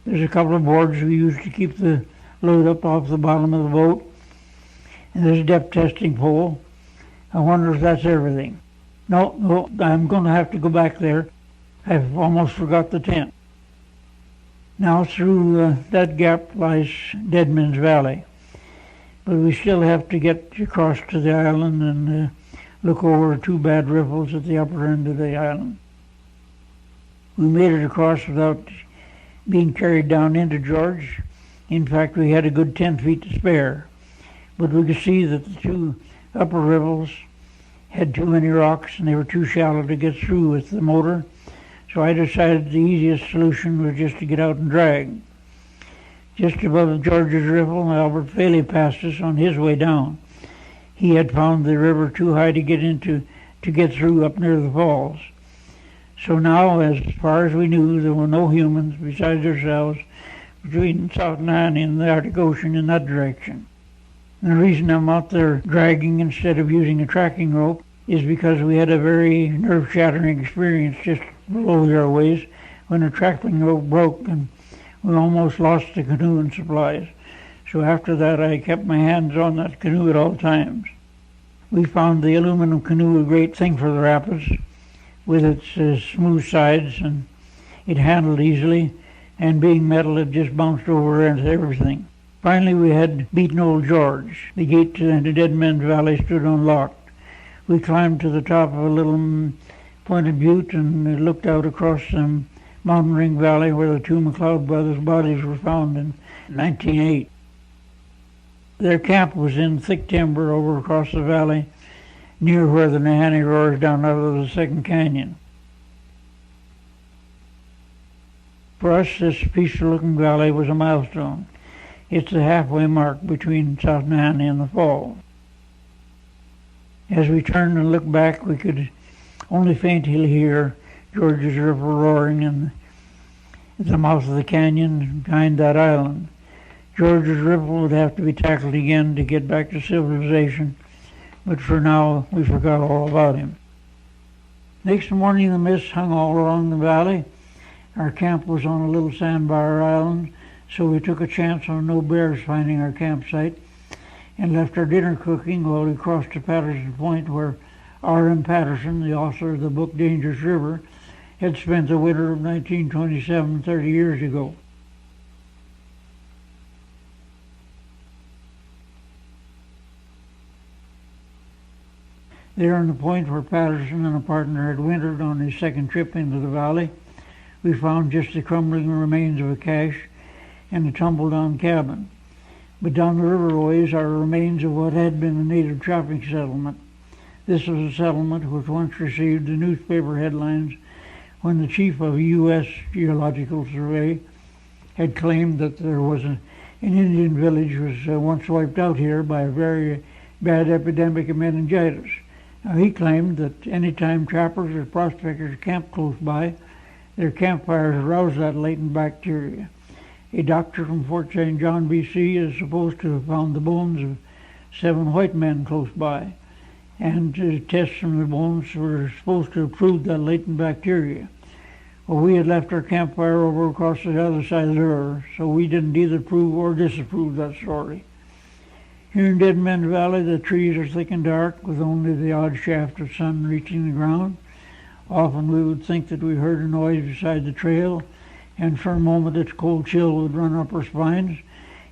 There's a couple of boards we use to keep the load up off the bottom of the boat. And there's a depth testing pole. I wonder if that's everything. No, I'm going to have to go back there. I've almost forgot the tent. Now through that gap lies Deadman's Valley. But we still have to get across to the island and look over 2 bad riffles at the upper end of the island. We made it across without being carried down into George. In fact, we had a good 10 feet to spare. But we could see that the 2 upper riffles had too many rocks and they were too shallow to get through with the motor. So I decided the easiest solution was just to get out and drag. Just above George's riffle, Albert Faley passed us on his way down. He had found the river too high to get through up near the falls. So now, as far as we knew, there were no humans besides ourselves between South Nanny and the Arctic Ocean in that direction. And the reason I'm out there dragging instead of using a tracking rope is because we had a very nerve-shattering experience just below here a ways when a tracking rope broke and we almost lost the canoe and supplies. So after that I kept my hands on that canoe at all times. We found the aluminum canoe a great thing for the rapids with its smooth sides, and it handled easily, and being metal it just bounced over into everything. Finally we had beaten Old George. The gate to the Deadman's Valley stood unlocked. We climbed to the top of a little pointed butte and looked out across some mountain ring valley where the 2 McLeod brothers' bodies were found in 1908. Their camp was in thick timber over across the valley, near where the Nahanni roars down out of the second canyon. For us, this peaceful-looking valley was a milestone. It's the halfway mark between South Nahanni and the Falls. As we turned and looked back, we could only faintly hear George's River roaring in the mouth of the canyon behind that island. George's River would have to be tackled again to get back to civilization, but for now we forgot all about him. Next morning the mist hung all along the valley. Our camp was on a little sandbar island, so we took a chance on no bears finding our campsite and left our dinner cooking while we crossed to Patterson Point, where R.M. Patterson, the author of the book Dangerous River, had spent the winter of 1927, 30 years ago. There on the point where Patterson and a partner had wintered on his second trip into the valley, we found just the crumbling remains of a cache and a tumble-down cabin. But down the river ways are remains of what had been a native trapping settlement. This was a settlement which once received the newspaper headlines when the chief of a U.S. Geological Survey had claimed that there was an Indian village was once wiped out here by a very bad epidemic of meningitis. Now, he claimed that any time trappers or prospectors camped close by, their campfires aroused that latent bacteria. A doctor from Fort St. John, B.C. is supposed to have found the bones of 7 white men close by, and tests from the bones were supposed to have proved that latent bacteria. Well, we had left our campfire over across the other side of the river, so we didn't either prove or disapprove that story. Here in Deadman's Valley, the trees are thick and dark, with only the odd shaft of sun reaching the ground. Often we would think that we heard a noise beside the trail, and for a moment its cold chill would run up our spines.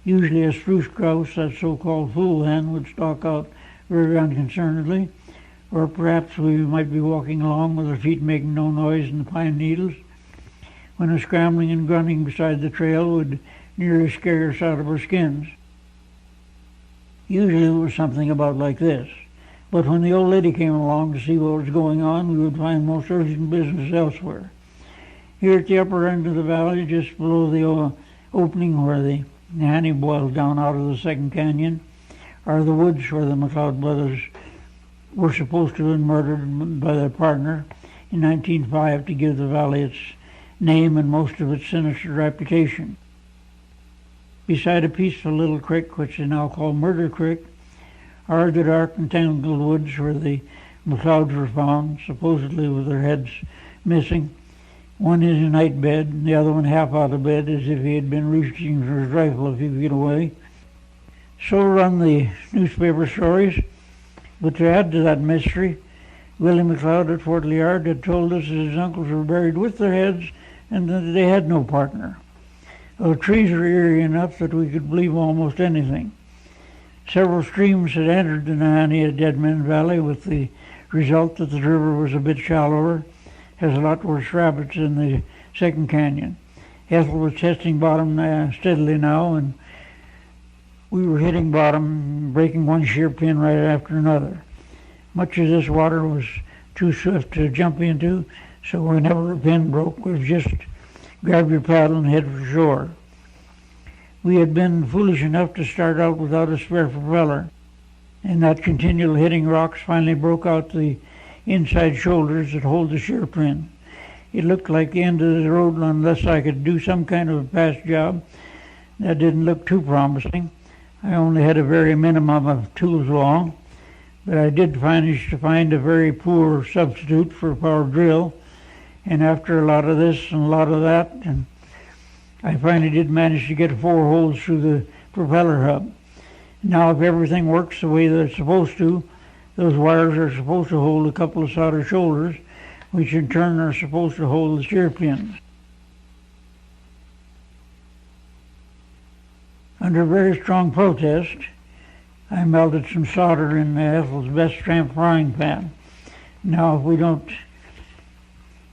Usually a spruce grouse, that so-called fool hen, would stalk out very unconcernedly, or perhaps we might be walking along with our feet making no noise in the pine needles, when a scrambling and grunting beside the trail would nearly scare us out of our skins. Usually it was something about like this, but when the old lady came along to see what was going on, we would find most urgent business elsewhere. Here at the upper end of the valley, just below the opening where the Nahanni boils down out of the second canyon, are the woods where the McLeod brothers were supposed to have been murdered by their partner in 1905 to give the valley its name and most of its sinister reputation. Beside a peaceful little creek, which they now call Murder Creek, are the dark and tangled woods where the McLeods were found, supposedly with their heads missing. One in a night bed, and the other one half out of bed, as if he had been reaching for his rifle a few feet away. So run the newspaper stories. But to add to that mystery, Willie McLeod at Fort Liard had told us that his uncles were buried with their heads and that they had no partner. The trees were eerie enough that we could believe almost anything. Several streams had entered the Nahanni at Dead Man Valley, with the result that the river was a bit shallower, has a lot worse rapids in the second canyon. Ethel was testing bottom steadily now, and we were hitting bottom, breaking one sheer pin right after another. Much of this water was too swift to jump into, so whenever a pin broke, we just grab your paddle and head for shore. We had been foolish enough to start out without a spare propeller, and that continual hitting rocks finally broke out the inside shoulders that hold the shear pin. It looked like the end of the road unless I could do some kind of a fast job. That didn't look too promising. I only had a very minimum of tools along, but I did manage to find a very poor substitute for a power drill, and after a lot of this and a lot of that, and I finally did manage to get 4 holes through the propeller hub. Now if everything works the way that it's supposed to, those wires are supposed to hold a couple of solder shoulders, which in turn are supposed to hold the shear pins. Under very strong protest, I melted some solder in Ethel's best tramp frying pan. Now if we don't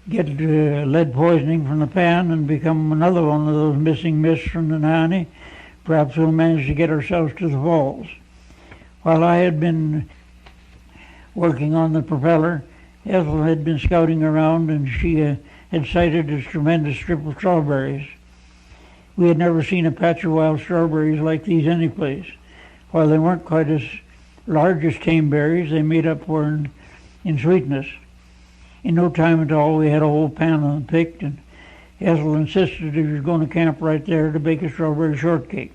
get lead poisoning from the pan and become another one of those missing myths from the Nahanni, perhaps we'll manage to get ourselves to the falls. While I had been working on the propeller, Ethel had been scouting around, and she had sighted this tremendous strip of strawberries. We had never seen a patch of wild strawberries like these anyplace. While they weren't quite as large as tame berries, they made up for in sweetness. In no time at all, we had a whole pan of them picked, and Ethel insisted he was going to camp right there to bake a strawberry shortcake.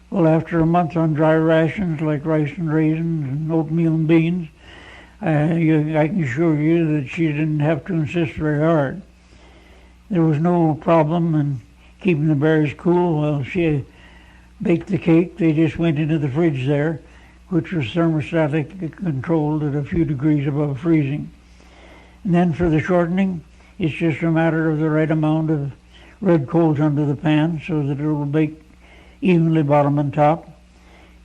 Well, after a month on dry rations like rice and raisins and oatmeal and beans, I can assure you that she didn't have to insist very hard. There was no problem in keeping the berries cool while she baked the cake. They just went into the fridge there, which was thermostatically controlled at a few degrees above freezing. And then for the shortening, it's just a matter of the right amount of red coals under the pan so that it will bake evenly bottom and top.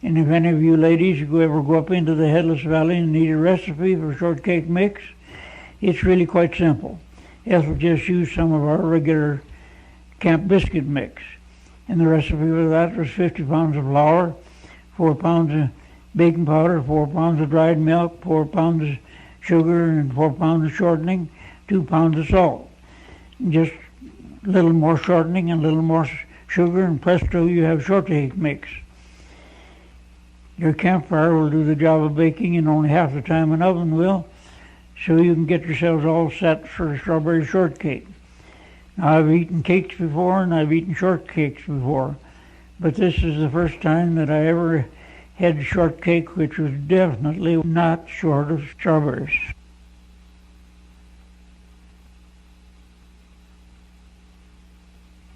And if any of you ladies ever go up into the Headless Valley and need a recipe for shortcake mix, it's really quite simple. Ethel just used some of our regular camp biscuit mix. And the recipe for that was 50 pounds of flour, 4 pounds of baking powder, 4 pounds of dried milk, 4 pounds of sugar, and 4 pounds of shortening, 2 pounds of salt. And just a little more shortening and a little more sugar, and presto, you have shortcake mix. Your campfire will do the job of baking in only half the time an oven will, so you can get yourselves all set for a strawberry shortcake. Now, I've eaten cakes before and I've eaten shortcakes before, but this is the first time that I ever had shortcake which was definitely not short of strawberries.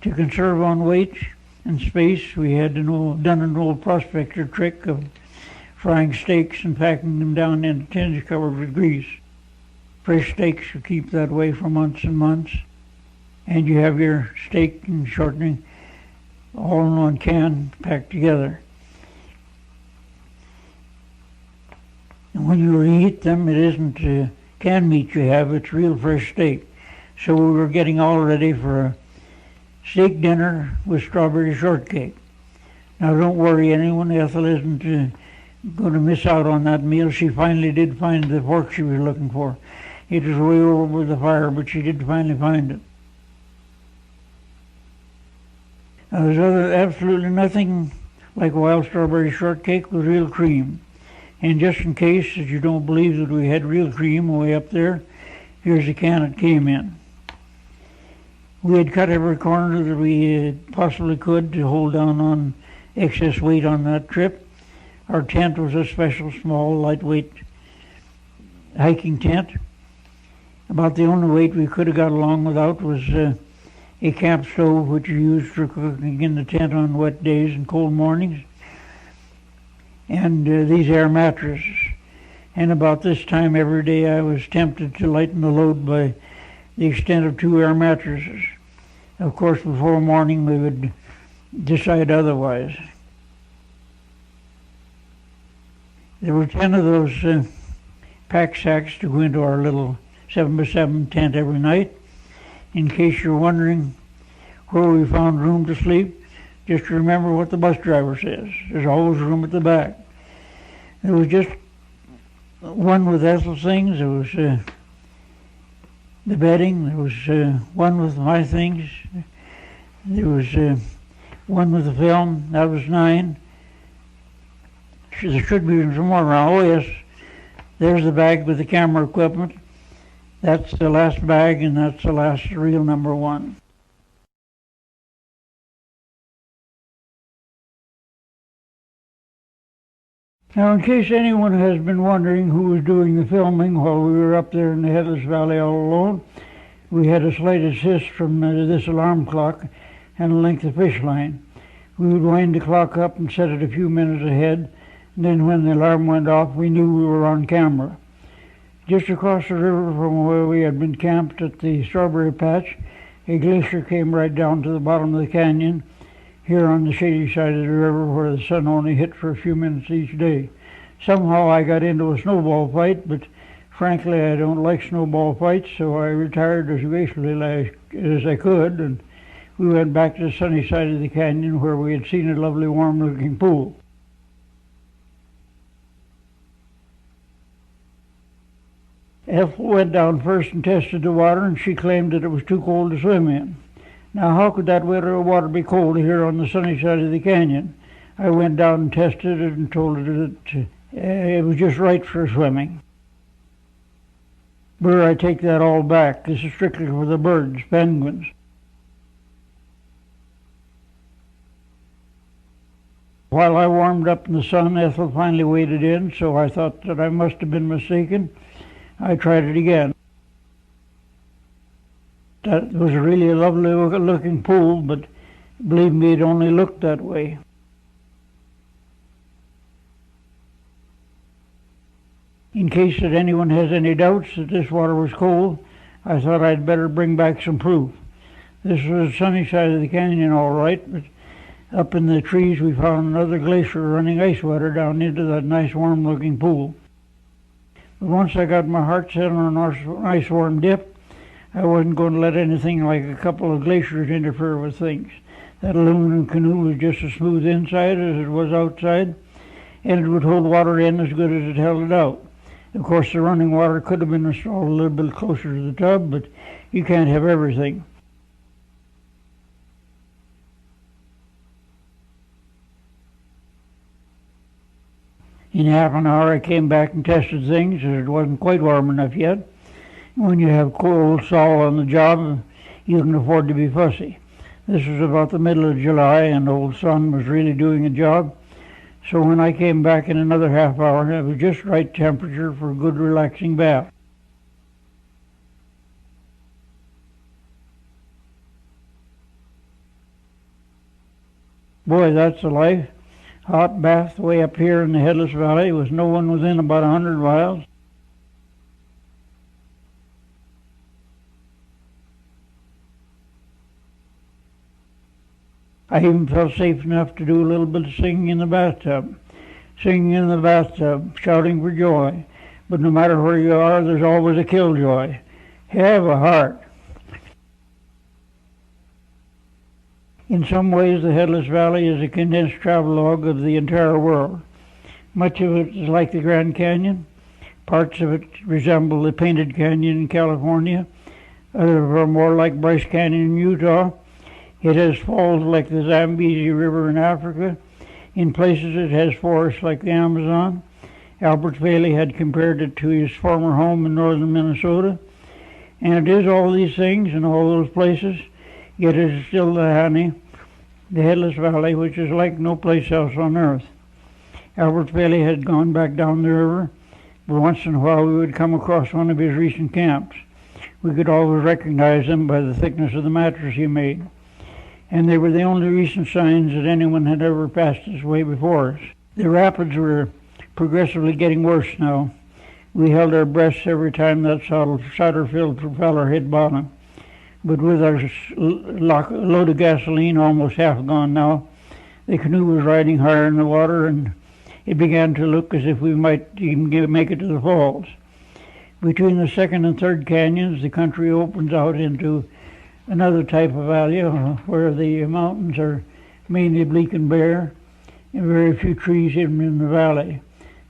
To conserve on weight and space, we had done an old prospector trick of frying steaks and packing them down in tins covered with grease. Fresh steaks will keep that way for months and months, and you have your steak and shortening all in one can packed together. And when you reheat them, it isn't canned meat you have, it's real fresh steak. So we were getting all ready for a steak dinner with strawberry shortcake. Now don't worry, anyone, Ethel isn't going to miss out on that meal. She finally did find the fork she was looking for. It was way over the fire, but she did finally find it. Now there's absolutely nothing like wild strawberry shortcake with real cream. And just in case that you don't believe that we had real cream way up there, here's the can it came in. We had cut every corner that we possibly could to hold down on excess weight on that trip. Our tent was a special small, lightweight hiking tent. About the only weight we could have got along without was a camp stove, which you used for cooking in the tent on wet days and cold mornings, and these air mattresses. And about this time every day I was tempted to lighten the load by the extent of 2 air mattresses. Of course, before morning we would decide otherwise. There were 10 of those pack sacks to go into our little 7x7 tent every night. In case you're wondering where we found room to sleep, just remember what the bus driver says. There's always room at the back. There was just one with Ethel's things. There was the bedding. There was one with my things. There was one with the film. That was 9. There should be some more around. Oh yes, there's the bag with the camera equipment. That's the last bag, and that's the last real number 1. Now, in case anyone has been wondering who was doing the filming while we were up there in the Headless Valley all alone, we had a slight assist from this alarm clock and a length of fish line. We would wind the clock up and set it a few minutes ahead, and then when the alarm went off, we knew we were on camera. Just across the river from where we had been camped at the strawberry patch, a glacier came right down to the bottom of the canyon, here on the shady side of the river where the sun only hit for a few minutes each day. Somehow I got into a snowball fight, but frankly I don't like snowball fights, so I retired as gracefully as I could, and we went back to the sunny side of the canyon where we had seen a lovely warm-looking pool. Ethel went down first and tested the water, and she claimed that it was too cold to swim in. Now, how could that water be cold here on the sunny side of the canyon? I went down and tested it and told her that it was just right for swimming. But I take that all back. This is strictly for the birds, penguins. While I warmed up in the sun, Ethel finally waded in, so I thought that I must have been mistaken. I tried it again. That was really a lovely looking pool, but believe me, it only looked that way. In case that anyone has any doubts that this water was cold, I thought I'd better bring back some proof. This was the sunny side of the canyon all right, but up in the trees we found another glacier running ice water down into that nice warm looking pool. But once I got my heart set on a nice warm dip, I wasn't going to let anything like a couple of glaciers interfere with things. That aluminum canoe was just as smooth inside as it was outside, and it would hold water in as good as it held it out. Of course, the running water could have been installed a little bit closer to the tub, but you can't have everything. In half an hour I came back and tested things, as it wasn't quite warm enough yet. When you have cold Saul on the job, you can afford to be fussy. This was about the middle of July, and old sun was really doing a job. So when I came back in another half hour, it was just right temperature for a good relaxing bath. Boy, that's the life. Hot bath way up here in the Headless Valley with no one within about 100 miles. I even felt safe enough to do a little bit of singing in the bathtub. Singing in the bathtub, shouting for joy. But no matter where you are, there's always a killjoy. Have a heart. In some ways, the Headless Valley is a condensed travelogue of the entire world. Much of it is like the Grand Canyon. Parts of it resemble the Painted Canyon in California. Others are more like Bryce Canyon in Utah. It has falls like the Zambezi River in Africa. In places it has forests like the Amazon. Albert Bailey had compared it to his former home in northern Minnesota, and it is all these things in all those places, yet it is still the Hanny, the Headless Valley, which is like no place else on earth. Albert Bailey had gone back down the river, but once in a while we would come across one of his recent camps. We could always recognize them by the thickness of the mattress he made, and they were the only recent signs that anyone had ever passed this way before us. The rapids were progressively getting worse now. We held our breaths every time that solder-filled propeller hit bottom. But with our load of gasoline almost half gone now, the canoe was riding higher in the water, and it began to look as if we might even make it to the falls. Between the second and third canyons, the country opens out into another type of valley where the mountains are mainly bleak and bare, and very few trees hidden in the valley.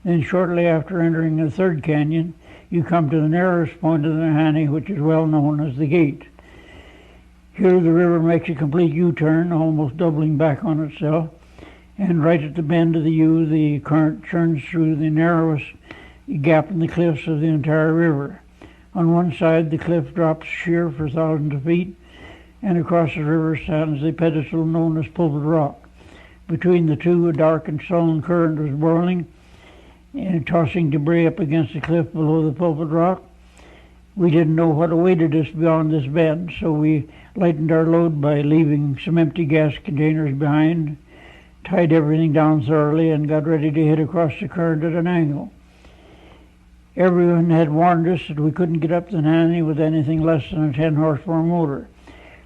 Then shortly after entering the third canyon, you come to the narrowest point of the Nahanni, which is well known as the Gate. Here the river makes a complete U-turn, almost doubling back on itself, and right at the bend of the U, the current churns through the narrowest gap in the cliffs of the entire river. On one side, the cliff drops sheer for thousands of feet, and across the river stands the pedestal known as Pulpit Rock. Between the two, a dark and sullen current was boiling and tossing debris up against the cliff below the Pulpit Rock. We didn't know what awaited us beyond this bend, so we lightened our load by leaving some empty gas containers behind, tied everything down thoroughly, and got ready to hit across the current at an angle. Everyone had warned us that we couldn't get up the Nahanni with anything less than a 10-horsepower motor.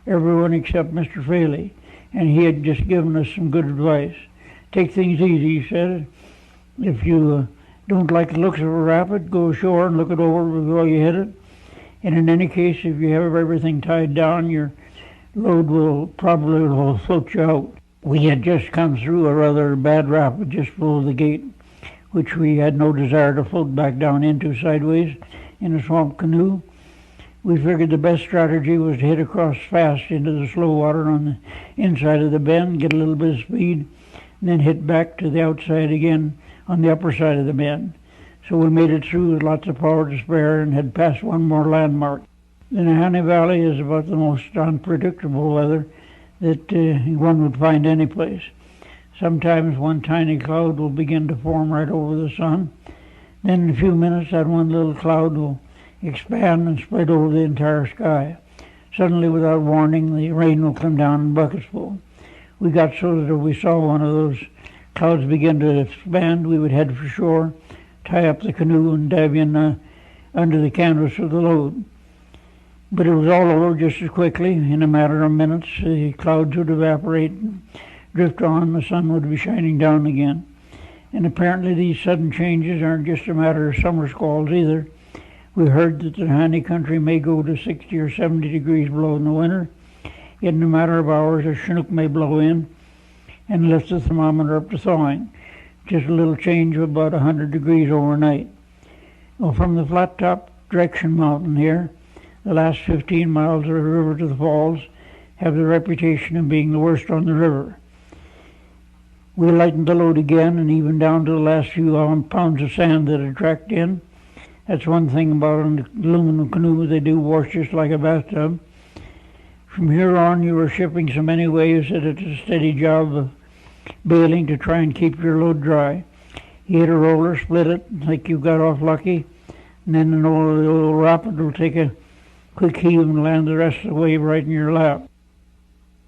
Everyone except Mr. Faley, and he had just given us some good advice. Take things easy, he said. If you don't like the looks of a rapid, go ashore and look it over before you hit it. And in any case, if you have everything tied down, your load will probably float you out. We had just come through a rather bad rapid just below the Gate, which we had no desire to float back down into sideways in a swamp canoe. We figured the best strategy was to hit across fast into the slow water on the inside of the bend, get a little bit of speed, and then hit back to the outside again on the upper side of the bend. So we made it through with lots of power to spare and had passed one more landmark. The Nahanni Valley is about the most unpredictable weather that one would find any place. Sometimes one tiny cloud will begin to form right over the sun. Then in a few minutes that one little cloud will expand and spread over the entire sky. Suddenly, without warning, the rain will come down in buckets full. We got so that if we saw one of those clouds begin to expand, we would head for shore, tie up the canoe, and dive in under the canvas of the load. But it was all over just as quickly. In a matter of minutes, the clouds would evaporate and drift on, the sun would be shining down again. And apparently these sudden changes aren't just a matter of summer squalls either. We heard that the Nahanni country may go to 60 or 70 degrees below in the winter. Yet in a matter of hours, a chinook may blow in and lift the thermometer up to thawing. Just a little change of about 100 degrees overnight. Well, from the flat top direction mountain here, the last 15 miles of the river to the falls have the reputation of being the worst on the river. We lightened the load again, and even down to the last few pounds of sand that had tracked in. That's one thing about an aluminum canoe, they do wash just like a bathtub. From here on, you were shipping so many waves that it's a steady job of bailing to try and keep your load dry. You hit a roller, split it, like you got off lucky, and then the old rapid will take a quick heave and land the rest of the wave right in your lap.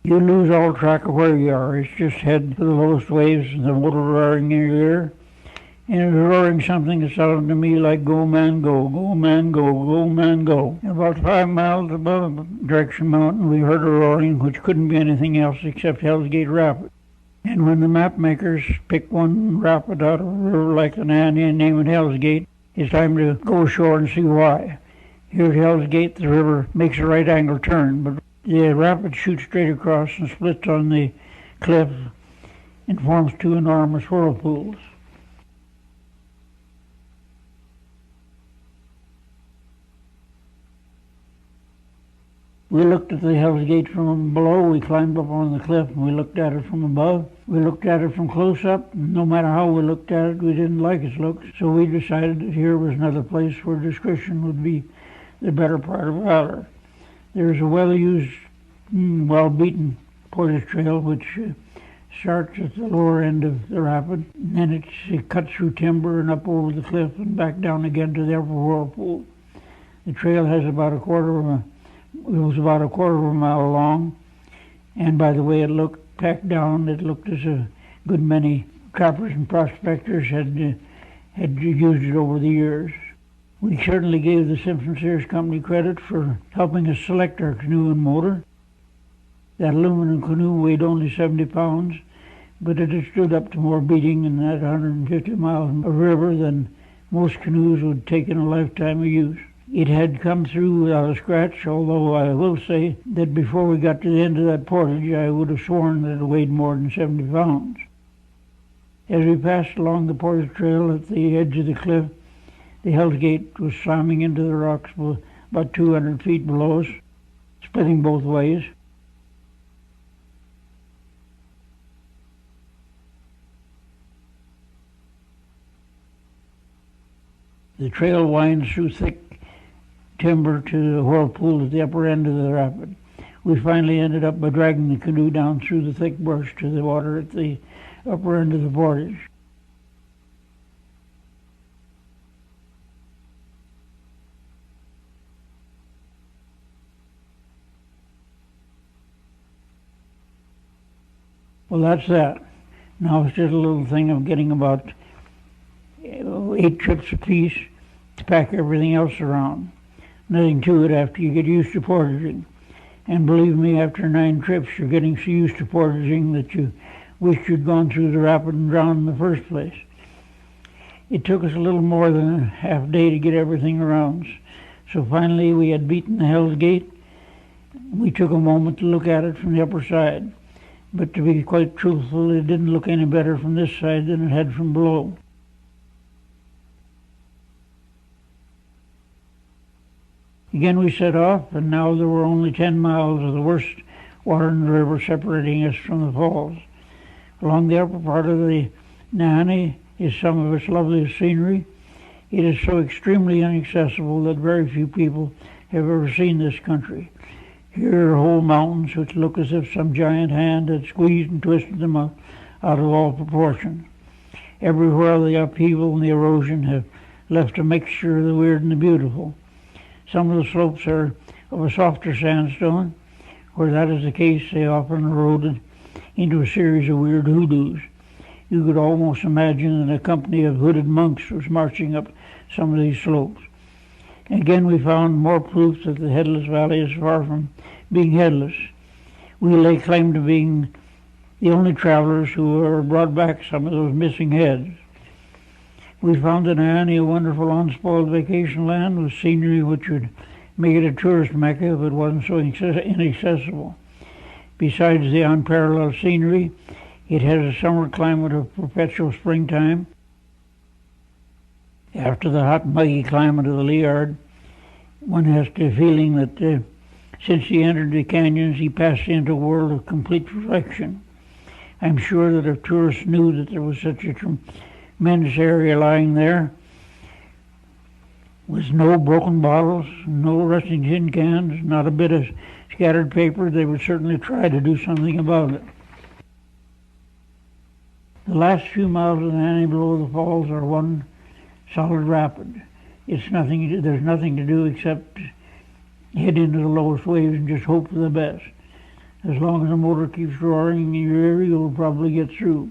You lose all track of where you are. It's just head for the lowest waves and the motor roaring in your ear. And it was roaring something that sounded to me like "Go man go, go man go, go man go." About 5 miles above Direction Mountain, we heard a roaring which couldn't be anything else except Hell's Gate Rapid. And when the map makers pick one rapid out of a river like the Nahanni and name it Hell's Gate, it's time to go ashore and see why. Here at Hell's Gate, the river makes a right angle turn, but the rapid shoots straight across and splits on the cliff and forms two enormous whirlpools. We looked at the Hell's Gate from below. We climbed up on the cliff and we looked at it from above. We looked at it from close up. No matter how we looked at it, we didn't like its looks. So we decided that here was another place where discretion would be the better part of valor. There's a well-used, well-beaten portage trail which starts at the lower end of the rapid, and then it cuts through timber and up over the cliff and back down again to the upper whirlpool. The trail has about a quarter of a mile long, and by the way it looked packed down, it looked as a good many trappers and prospectors had used it over the years. We certainly gave the Simpson Sears Company credit for helping us select our canoe and motor. That aluminum canoe weighed only 70 pounds, but it had stood up to more beating in that 150 miles of river than most canoes would take in a lifetime of use. It had come through without a scratch, although I will say that before we got to the end of that portage, I would have sworn that it weighed more than 70 pounds. As we passed along the portage trail at the edge of the cliff, the Hell's Gate was slamming into the rocks about 200 feet below us, splitting both ways. The trail winds through thick timber to the whirlpool at the upper end of the rapid. We finally ended up by dragging the canoe down through the thick brush to the water at the upper end of the portage. Well, that's that. Now it's just a little thing of getting about 8 trips apiece to pack everything else around. Nothing to it after you get used to portaging. And believe me, after 9 trips, you're getting so used to portaging that you wish you'd gone through the rapid and drowned in the first place. It took us a little more than a half day to get everything around. So finally we had beaten the Hell's Gate. We took a moment to look at it from the upper side. But to be quite truthful, it didn't look any better from this side than it had from below. Again we set off, and now there were only 10 miles of the worst water in the river separating us from the falls. Along the upper part of the Nahanni is some of its loveliest scenery. It is so extremely inaccessible that very few people have ever seen this country. Here are whole mountains which look as if some giant hand had squeezed and twisted them out of all proportion. Everywhere the upheaval and the erosion have left a mixture of the weird and the beautiful. Some of the slopes are of a softer sandstone. Where that is the case, they often eroded into a series of weird hoodoos. You could almost imagine that a company of hooded monks was marching up some of these slopes. Again, we found more proof that the Headless Valley is far from being headless. We lay claim to being the only travelers who ever brought back some of those missing heads. We found in Nahanni a wonderful unspoiled vacation land with scenery which would make it a tourist mecca if it wasn't so inaccessible. Besides the unparalleled scenery, it has a summer climate of perpetual springtime. After the hot, muggy climate of the Liard, one has the feeling that since he entered the canyons, he passed into a world of complete perfection. I'm sure that if tourists knew that there was such a tremendous area lying there, with no broken bottles, no rusting tin cans, not a bit of scattered paper, they would certainly try to do something about it. The last few miles of the Nahanni below the falls are one solid rapid. There's nothing to do except head into the lowest waves and just hope for the best. As long as the motor keeps roaring in your ear, you'll probably get through.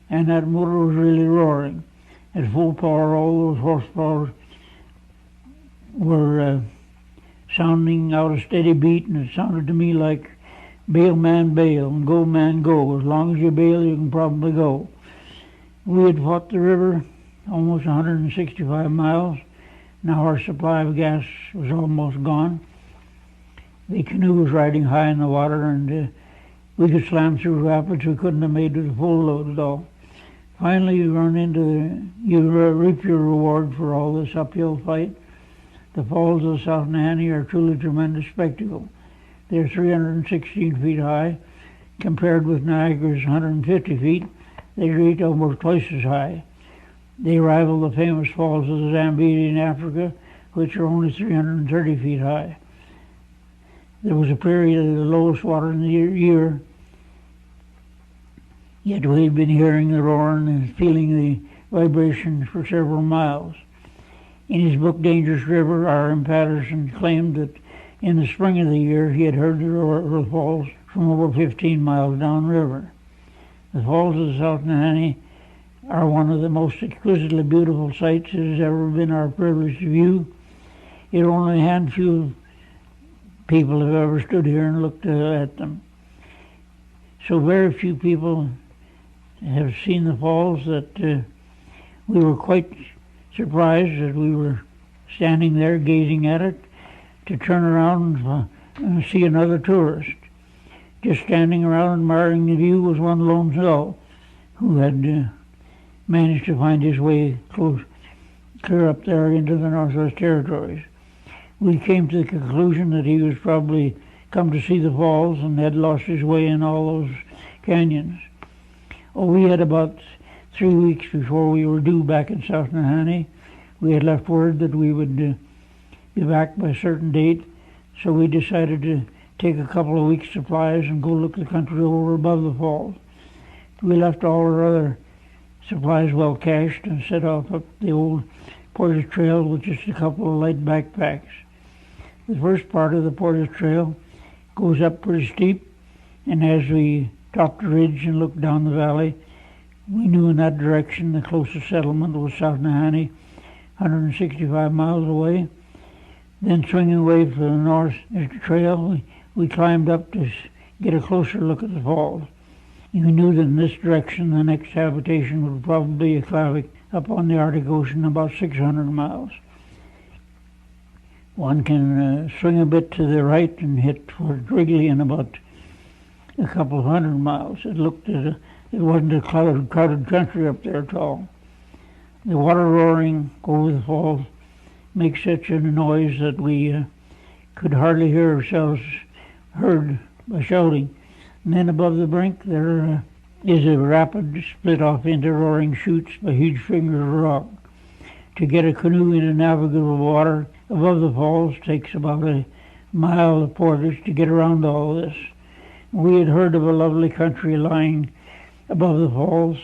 And that motor was really roaring. At full power, all those horsepower were sounding out a steady beat, and it sounded to me like bail man bail and go man go. As long as you bail, you can probably go. We had fought the river almost 165 miles. Now our supply of gas was almost gone. The canoe was riding high in the water, and we could slam through rapids. We couldn't have made it a full load at all. Finally, you reap your reward for all this uphill fight. The falls of the South Nahanni are a truly tremendous spectacle. They're 316 feet high. Compared with Niagara's 150 feet, they rate almost twice as high. They rival the famous falls of the Zambezi in Africa, which are only 330 feet high. There was a period of the lowest water in the year, yet we had been hearing the roaring and feeling the vibration for several miles. In his book Dangerous River, R.M. Patterson claimed that in the spring of the year he had heard the roar of the falls from over 15 miles downriver. The falls of the South Nahanni are one of the most exquisitely beautiful sights it has ever been our privilege to view. Yet only a handful of people have ever stood here and looked at them. So very few people have seen the falls that we were quite surprised as we were standing there gazing at it to turn around and see another tourist. Just standing around admiring the view was one lone soul who had managed to find his way clear up there into the Northwest Territories. We came to the conclusion that he was probably come to see the falls and had lost his way in all those canyons. We had about 3 weeks before we were due back in South Nahanni. We had left word that we would be back by a certain date, so we decided to take a couple of weeks' supplies and go look the country over above the falls. We left all our other supplies well cached and set off up the old Portage Trail with just a couple of light backpacks. The first part of the Portage Trail goes up pretty steep, and as we topped the ridge and looked down the valley, we knew in that direction the closest settlement was South Nahanni, 165 miles away. Then swinging away to the north trail, we climbed up to get a closer look at the falls. We knew that in this direction the next habitation would probably be a Klavik up on the Arctic Ocean, about 600 miles. One can swing a bit to the right and hit toward Wrigley in about a couple of 100 miles. It wasn't a crowded country up there at all. The water roaring over the falls makes such a noise that we could hardly hear ourselves heard by shouting. And then above the brink there is a rapid split off into roaring chutes by huge fingers of rock. To get a canoe into navigable water above the falls takes about a mile of portage to get around all this. We had heard of a lovely country lying above the falls,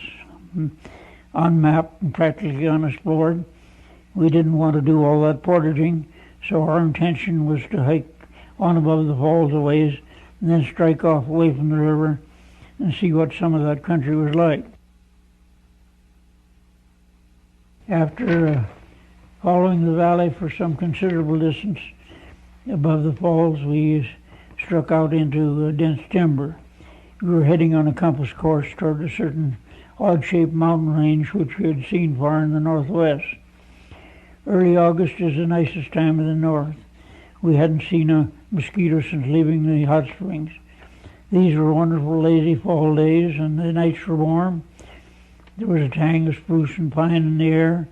unmapped and practically unexplored. We didn't want to do all that portaging, so our intention was to hike on above the falls a ways and then strike off away from the river and see what some of that country was like. After following the valley for some considerable distance above the falls, we struck out into dense timber. We were heading on a compass course toward a certain odd-shaped mountain range which we had seen far in the northwest. Early August is the nicest time in the north. We hadn't seen a mosquito since leaving the hot springs. These were wonderful lazy fall days, and the nights were warm. There was a tang of spruce and pine in the air,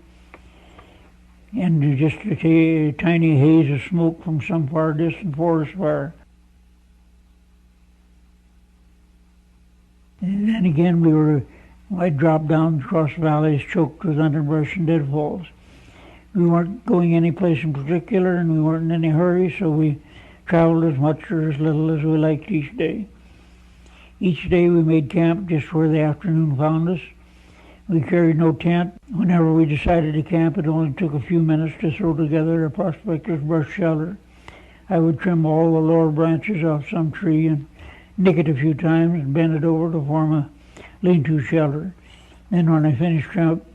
and just a tiny haze of smoke from some far distant forest fire. And then again I dropped down across valleys choked with underbrush and deadfalls. We weren't going any place in particular, and we weren't in any hurry, so we traveled as much or as little as we liked each day. Each day we made camp just where the afternoon found us. We carried no tent. Whenever we decided to camp, it only took a few minutes to throw together a prospector's brush shelter. I would trim all the lower branches off some tree and nick it a few times and bend it over to form a lean-to shelter. Then when I finished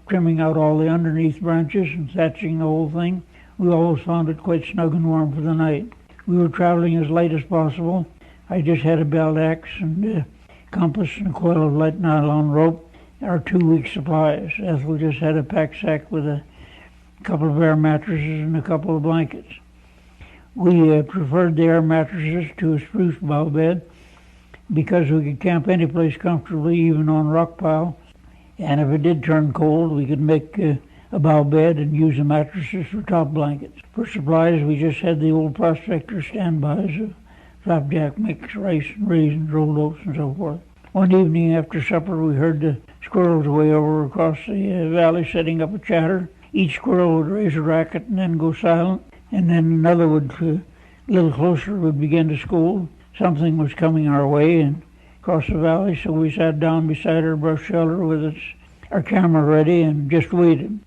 trimming out all the underneath branches and thatching the whole thing, we always found it quite snug and warm for the night. We were traveling as light as possible. I just had a belt axe and a compass and a coil of light nylon rope, our 2 weeks' supplies. Ethel just had a pack sack with a couple of air mattresses and a couple of blankets. We preferred the air mattresses to a spruce bough bed because we could camp any place comfortably, even on rock pile. And if it did turn cold, we could make a bough bed and use the mattresses for top blankets. For supplies, we just had the old prospector standbys of flapjack mix, rice and raisins, rolled oats, and so forth. One evening after supper, we heard the squirrels way over across the valley setting up a chatter. Each squirrel would raise a racket and then go silent, and then another would, a little closer, would begin to scold. Something was coming our way and across the valley, so we sat down beside our brush shelter with our camera ready and just waited.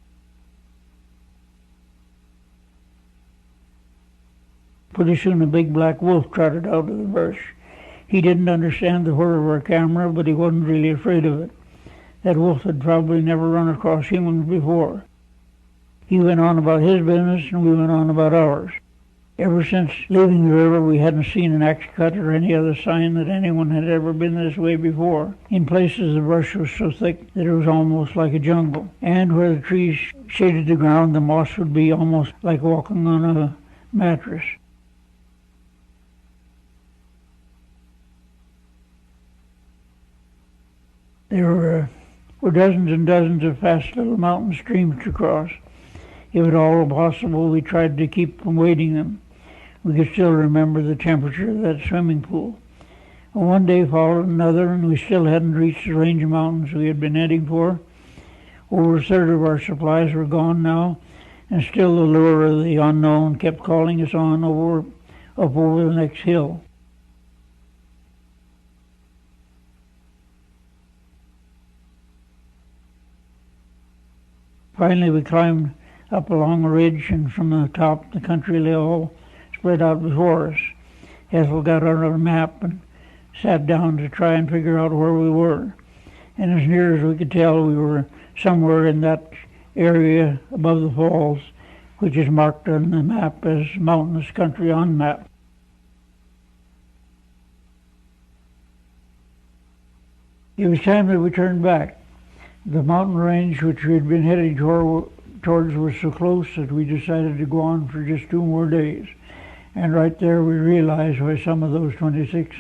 Pretty soon a big black wolf trotted out of the brush. He didn't understand the whir of our camera, but he wasn't really afraid of it. That wolf had probably never run across humans before. He went on about his business, and we went on about ours. Ever since leaving the river, we hadn't seen an axe cut or any other sign that anyone had ever been this way before. In places, the brush was so thick that it was almost like a jungle. And where the trees shaded the ground, the moss would be almost like walking on a mattress. There were dozens and dozens of fast little mountain streams to cross. If at all possible, we tried to keep from wading them. We could still remember the temperature of that swimming pool. One day followed another, and we still hadn't reached the range of mountains we had been heading for. Over a third of our supplies were gone now, and still the lure of the unknown kept calling us on up over the next hill. Finally, we climbed up along a ridge, and from the top, the country lay all spread out before us. Ethel got out our map and sat down to try and figure out where we were. And as near as we could tell, we were somewhere in that area above the falls, which is marked on the map as mountainous country on map. It was time that we turned back. The mountain range which we had been heading towards was so close that we decided to go on for just 2 more days. And right there we realized why some of those 26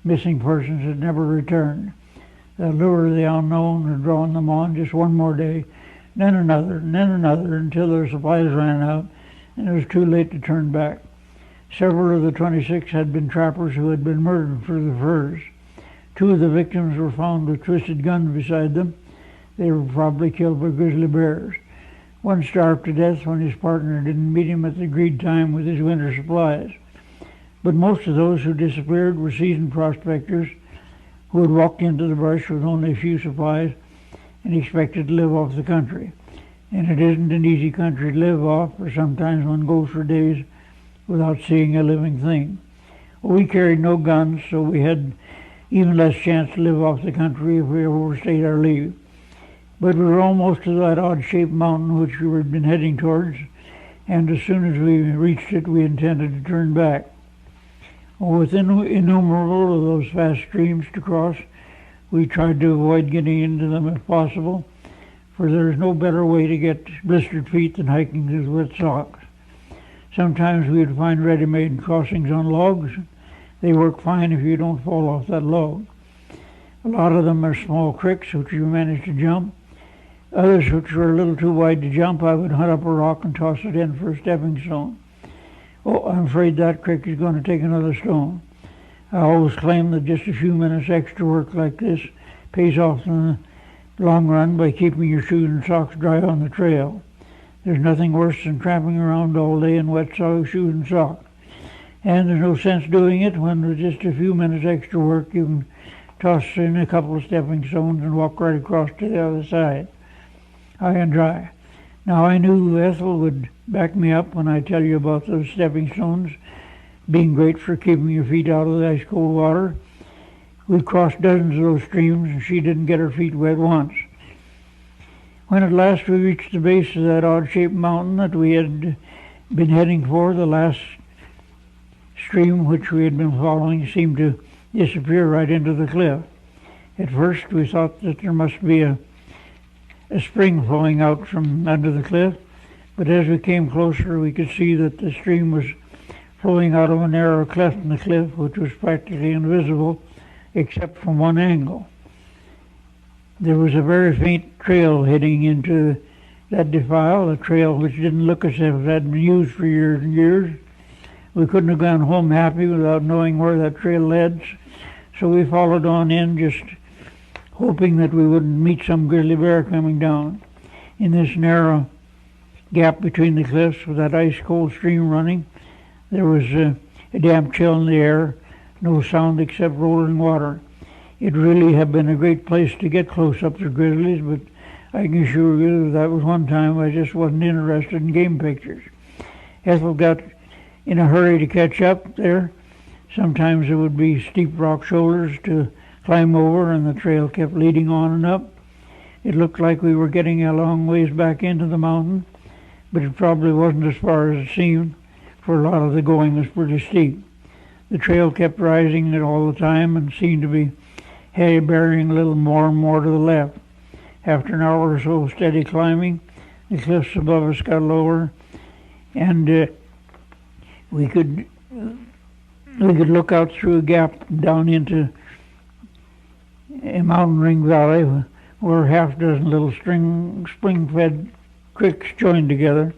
missing persons had never returned. The lure of the unknown had drawn them on just 1 more day, then another, until their supplies ran out, and it was too late to turn back. Several of the 26 had been trappers who had been murdered for the furs. 2 of the victims were found with twisted guns beside them. They were probably killed by grizzly bears. One starved to death when his partner didn't meet him at the agreed time with his winter supplies. But most of those who disappeared were seasoned prospectors who had walked into the brush with only a few supplies and expected to live off the country. And it isn't an easy country to live off, for sometimes one goes for days without seeing a living thing. We carried no guns, so we had even less chance to live off the country if we overstayed our leave. But we were almost to that odd-shaped mountain which we had been heading towards, and as soon as we reached it, we intended to turn back. With innumerable of those fast streams to cross, we tried to avoid getting into them if possible, for there is no better way to get blistered feet than hiking with wet socks. Sometimes we would find ready-made crossings on logs. They work fine if you don't fall off that log. A lot of them are small creeks which you manage to jump. Others which were a little too wide to jump, I would hunt up a rock and toss it in for a stepping stone. Oh, I'm afraid that creek is going to take another stone. I always claim that just a few minutes extra work like this pays off in the long run by keeping your shoes and socks dry on the trail. There's nothing worse than tramping around all day in wet shoes and socks. And there's no sense doing it when with just a few minutes extra work you can toss in a couple of stepping stones and walk right across to the other side, high and dry. Now I knew Ethel would back me up when I tell you about those stepping stones being great for keeping your feet out of the ice-cold water. We crossed dozens of those streams, and she didn't get her feet wet once. When at last we reached the base of that odd-shaped mountain that we had been heading for, the last stream which we had been following seemed to disappear right into the cliff. At first we thought that there must be a spring flowing out from under the cliff, but as we came closer we could see that the stream was flowing out of a narrow cleft in the cliff which was practically invisible except from one angle. There was a very faint trail heading into that defile, a trail which didn't look as if it had been used for years and years. We couldn't have gone home happy without knowing where that trail led, so we followed on in, just hoping that we wouldn't meet some grizzly bear coming down. In this narrow gap between the cliffs with that ice-cold stream running, there was a damp chill in the air, no sound except rolling water. It really had been a great place to get close up to grizzlies, but I can assure you that was one time I just wasn't interested in game pictures. Ethel got in a hurry to catch up there. Sometimes there would be steep rock shoulders to climb over, and the trail kept leading on and up. It looked like we were getting a long ways back into the mountain, but it probably wasn't as far as it seemed, for a lot of the going was pretty steep. The trail kept rising all the time and seemed to be bearing a little more and more to the left. After an hour or so of steady climbing, the cliffs above us got lower, and we could look out through a gap down into a mountain ring valley where half a dozen little spring-fed creeks joined together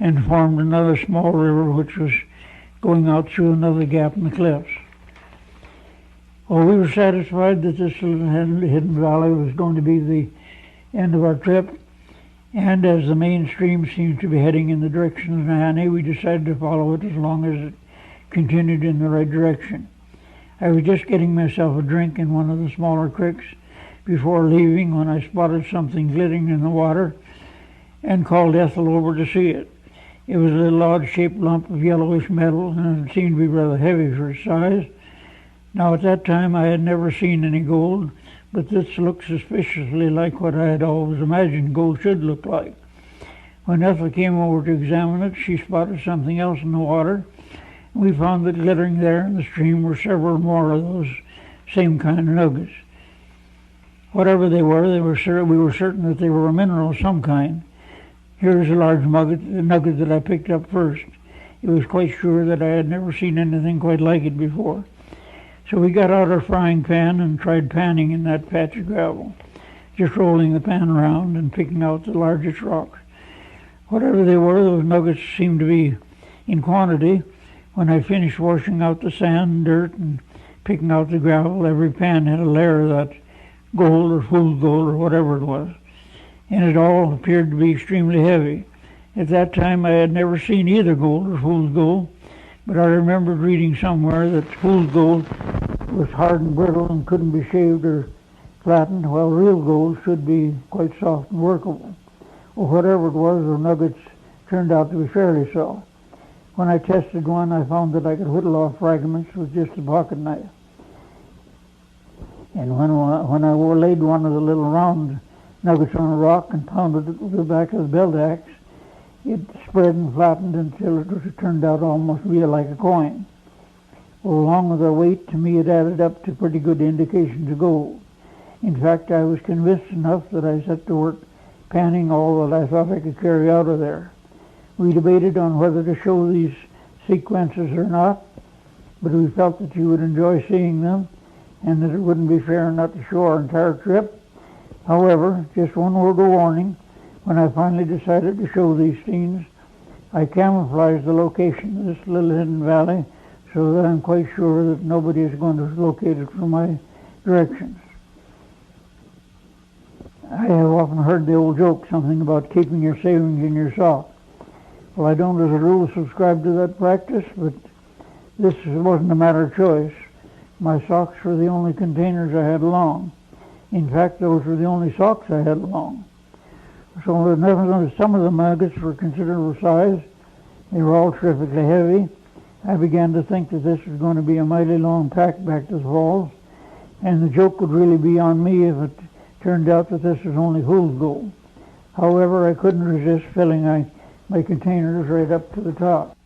and formed another small river which was going out through another gap in the cliffs. Well, we were satisfied that this little hidden valley was going to be the end of our trip, and as the main stream seemed to be heading in the direction of Nahanni, we decided to follow it as long as it continued in the right direction. I was just getting myself a drink in one of the smaller creeks before leaving when I spotted something glittering in the water and called Ethel over to see it. It was a little odd-shaped lump of yellowish metal, and it seemed to be rather heavy for its size. Now, at that time, I had never seen any gold, but this looked suspiciously like what I had always imagined gold should look like. When Ethel came over to examine it, she spotted something else in the water. We found that glittering there in the stream were several more of those same kind of nuggets. Whatever they were we were certain that they were a mineral of some kind. Here's a large nugget that I picked up first. It was quite sure that I had never seen anything quite like it before. So we got out our frying pan and tried panning in that patch of gravel, just rolling the pan around and picking out the largest rocks. Whatever they were, those nuggets seemed to be in quantity. When I finished washing out the sand and dirt and picking out the gravel, every pan had a layer of that gold or fool's gold or whatever it was, and it all appeared to be extremely heavy. At that time I had never seen either gold or fool's gold, but I remembered reading somewhere that fool's gold was hard and brittle and couldn't be shaved or flattened, while real gold should be quite soft and workable. Well, whatever it was, the nuggets turned out to be fairly so. When I tested one, I found that I could whittle off fragments with just a pocket knife. And when I laid one of the little round nuggets on a rock and pounded it with the back of the belt axe, it spread and flattened until it turned out almost real like a coin. Well, along with the weight, to me it added up to pretty good indications of gold. In fact, I was convinced enough that I set to work panning all that I thought I could carry out of there. We debated on whether to show these sequences or not, but we felt that you would enjoy seeing them and that it wouldn't be fair not to show our entire trip. However, just one word of warning, when I finally decided to show these scenes, I camouflaged the location of this little hidden valley so that I'm quite sure that nobody is going to locate it from my directions. I have often heard the old joke, something about keeping your savings in your sock. Well, I don't as a rule subscribe to that practice, but this wasn't a matter of choice. My socks were the only containers I had along. In fact, those were the only socks I had along. So some of the nuggets were considerable size. They were all terrifically heavy. I began to think that this was going to be a mighty long pack back to the falls, and the joke would really be on me if it turned out that this was only fool's gold. However, I couldn't resist filling my containers right up to the top.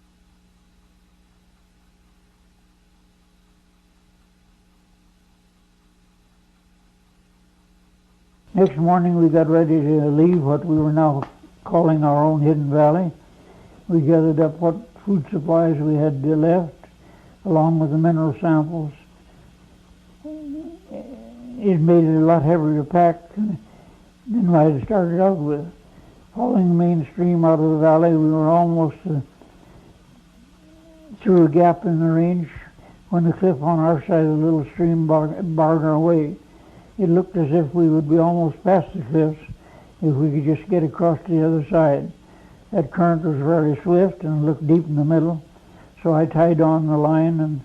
Next morning we got ready to leave what we were now calling our own hidden valley. We gathered up what food supplies we had left, along with the mineral samples. It made it a lot heavier pack than I had started out with. Following the main stream out of the valley, we were almost through a gap in the range when the cliff on our side of the little stream barred our way. It looked as if we would be almost past the cliffs if we could just get across to the other side. That current was very swift and looked deep in the middle, so I tied on the line and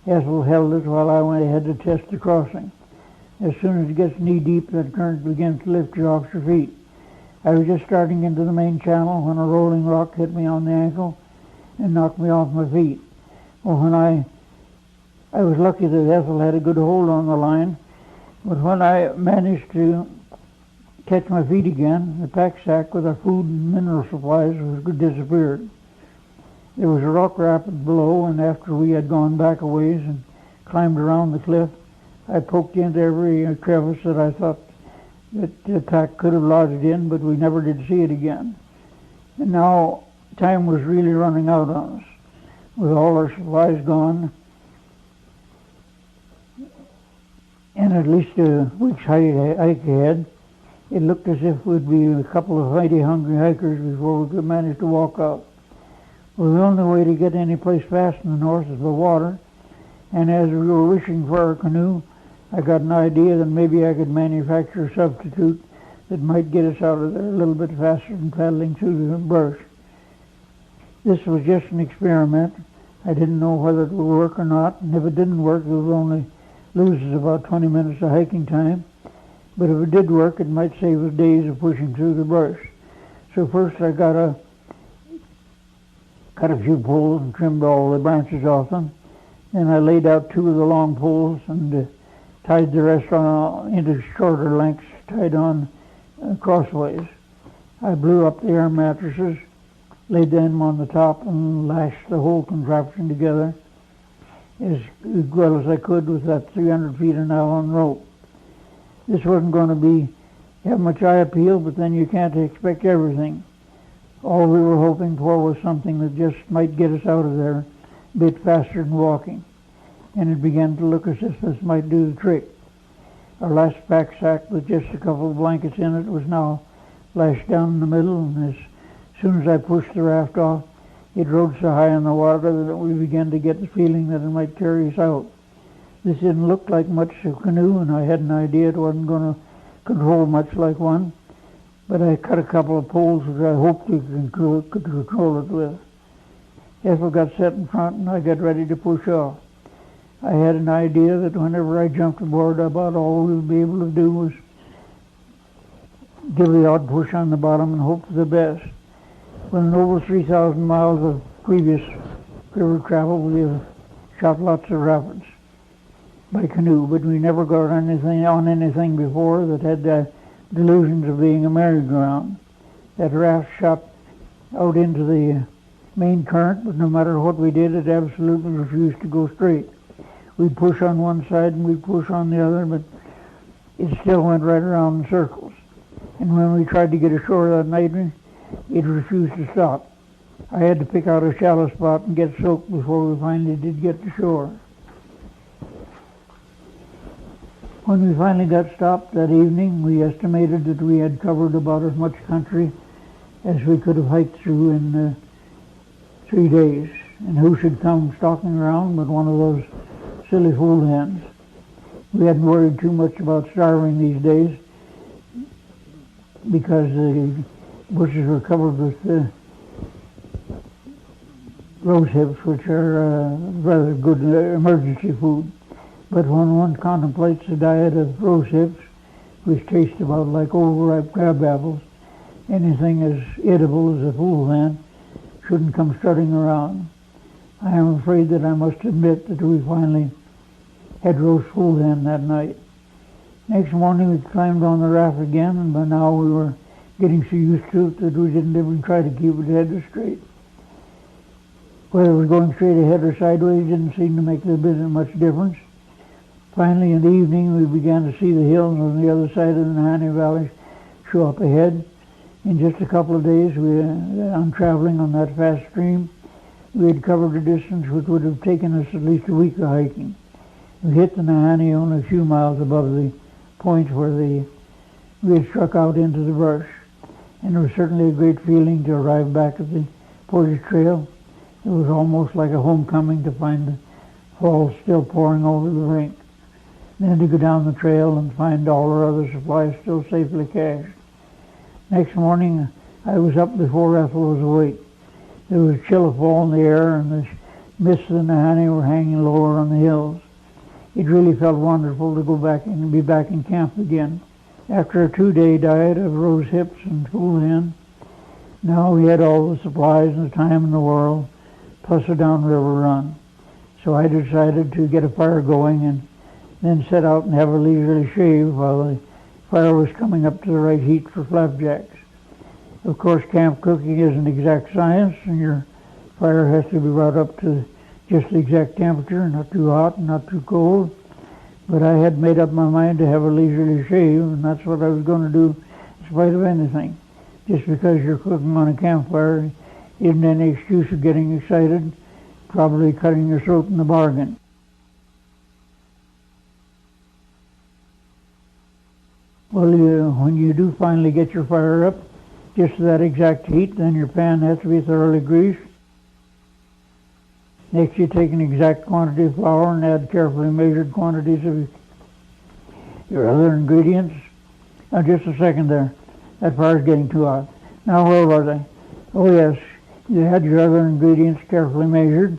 Ethel held it while I went ahead to test the crossing. As soon as it gets knee-deep, that current begins to lift you off your feet. I was just starting into the main channel when a rolling rock hit me on the ankle and knocked me off my feet. Well, when I was lucky that Ethel had a good hold on the line, but when I managed to catch my feet again, the pack sack with our food and mineral supplies disappeared. There was a rock rapid below, and after we had gone back a ways and climbed around the cliff, I poked into every crevice that I thought that the pack could have lodged in, but we never did see it again. And now time was really running out on us. With all our supplies gone, and at least a week's hike ahead, it looked as if we'd be a couple of mighty hungry hikers before we could manage to walk out. Well, the only way to get any place fast in the north is by water, and as we were wishing for our canoe, I got an idea that maybe I could manufacture a substitute that might get us out of there a little bit faster than paddling through the brush. This was just an experiment. I didn't know whether it would work or not, and if it didn't work, it would only lose us about 20 minutes of hiking time. But if it did work, it might save us days of pushing through the brush. So first I cut a few poles and trimmed all the branches off them. Then I laid out 2 of the long poles and tied the rest into shorter lengths, tied on crossways. I blew up the air mattresses, laid them on the top, and lashed the whole contraption together as well as I could with that 300 feet of nylon rope. This wasn't going to have much eye appeal, but then you can't expect everything. All we were hoping for was something that just might get us out of there a bit faster than walking. And it began to look as if this might do the trick. Our last pack sack with just a couple of blankets in it was now lashed down in the middle, and as soon as I pushed the raft off, it rode so high in the water that we began to get the feeling that it might carry us out. This didn't look like much of a canoe, and I had an idea it wasn't going to control much like one, but I cut a couple of poles which I hoped we could control it with. Ethel got set in front, and I got ready to push off. I had an idea that whenever I jumped aboard, about all we would be able to do was give the odd push on the bottom and hope for the best. Well, in over 3,000 miles of previous river travel, we have shot lots of rapids by canoe, but we never got on anything before that had the delusions of being a merry-go-round. That raft shot out into the main current, but no matter what we did, it absolutely refused to go straight. We'd push on one side and we'd push on the other, but it still went right around in circles. And when we tried to get ashore that night, it refused to stop. I had to pick out a shallow spot and get soaked before we finally did get to shore. When we finally got stopped that evening, we estimated that we had covered about as much country as we could have hiked through in 3 days. And who should come stalking around but one of those silly fool hens. We hadn't worried too much about starving these days because the bushes were covered with rose hips, which are rather good emergency food. But when one contemplates a diet of rose hips, which taste about like overripe crab apples, anything as edible as a fool hen shouldn't come strutting around. I am afraid that I must admit that we finally had roast fool hen that night. Next morning we climbed on the raft again, and by now we were getting so used to it that we didn't even try to keep it head straight. Whether it was going straight ahead or sideways didn't seem to make the bit much difference. Finally, in the evening, we began to see the hills on the other side of the Nahanni Valley show up ahead. In just a couple of days, on traveling on that fast stream, we had covered a distance which would have taken us at least a week of hiking. We hit the Nahanni only a few miles above the point where we had struck out into the brush, and it was certainly a great feeling to arrive back at the Portage Trail It was almost like a homecoming to find the fall still pouring over the rink. Then to go down the trail and find all our other supplies still safely cached. Next morning, I was up before Ethel was awake. There was a chill of fall in the air, and the mists and the honey were hanging lower on the hills. It really felt wonderful to go back and be back in camp again. After a 2-day diet of rose hips and cool hen, now we had all the supplies and the time in the world, plus a downriver run. So I decided to get a fire going and then set out and have a leisurely shave while the fire was coming up to the right heat for flapjacks. Of course, camp cooking is an exact science, and your fire has to be brought up to just the exact temperature, not too hot and not too cold. But I had made up my mind to have a leisurely shave, and that's what I was going to do in spite of anything. Just because you're cooking on a campfire isn't any excuse of getting excited, probably cutting your throat in the bargain. Well, when you do finally get your fire up, just to that exact heat, then your pan has to be thoroughly greased. Next, you take an exact quantity of flour and add carefully measured quantities of your other ingredients. Now, just a second there. That fire's getting too hot. Now, where was I? Oh, yes. You had your other ingredients carefully measured.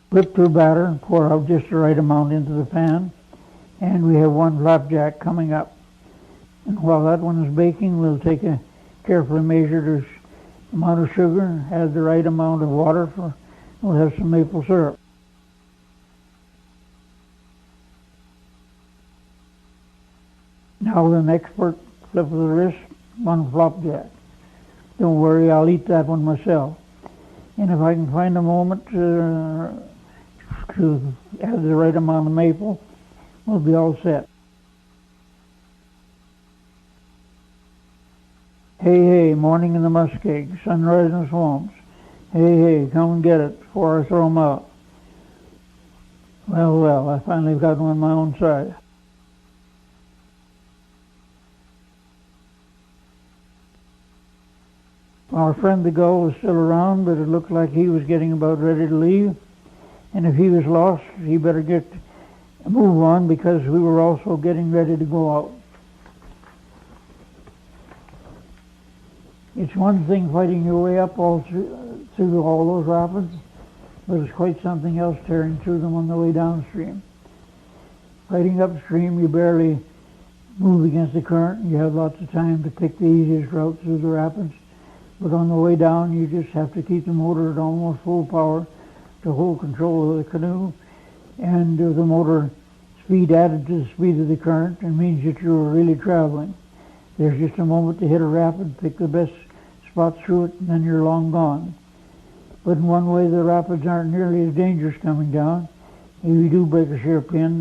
Whip to a batter and pour out just the right amount into the pan. And we have one flapjack coming up. And while that one is baking, we'll take a carefully measured amount of sugar, add the right amount of water, we'll have some maple syrup. Now with an expert flip of the wrist, one flapjack. Don't worry, I'll eat that one myself. And if I can find a moment to add the right amount of maple, we'll be all set. Hey, hey, morning in the muskeg, sunrise in the swamps. Hey, hey, come and get it before I throw 'em out. Well, well, I finally got one on my own side. Our friend the gull was still around, but it looked like he was getting about ready to leave. And if he was lost, he better get a move on, because we were also getting ready to go out. It's one thing fighting your way up all through all those rapids, but it's quite something else tearing through them on the way downstream. Fighting upstream, you barely move against the current. You have lots of time to pick the easiest route through the rapids. But on the way down, you just have to keep the motor at almost full power to hold control of the canoe, and the motor speed added to the speed of the current, and means that you're really traveling. There's just a moment to hit a rapid, pick the best spot through it, and then you're long gone. But in one way, the rapids aren't nearly as dangerous coming down. If you do break a sheer pin,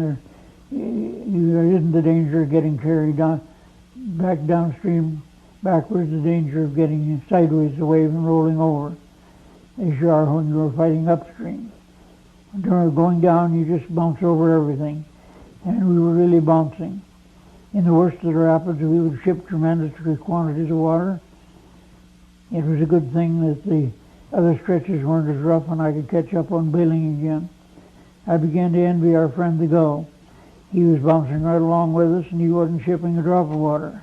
there isn't the danger of getting carried back downstream, backwards, the danger of getting sideways the wave and rolling over, as you are when you're fighting upstream. During going down, you just bounce over everything, and we were really bouncing. In the worst of the rapids, we would ship tremendous quantities of water. It was a good thing that the other stretches weren't as rough and I could catch up on bailing again. I began to envy our friend the gull. He was bouncing right along with us, and he wasn't shipping a drop of water.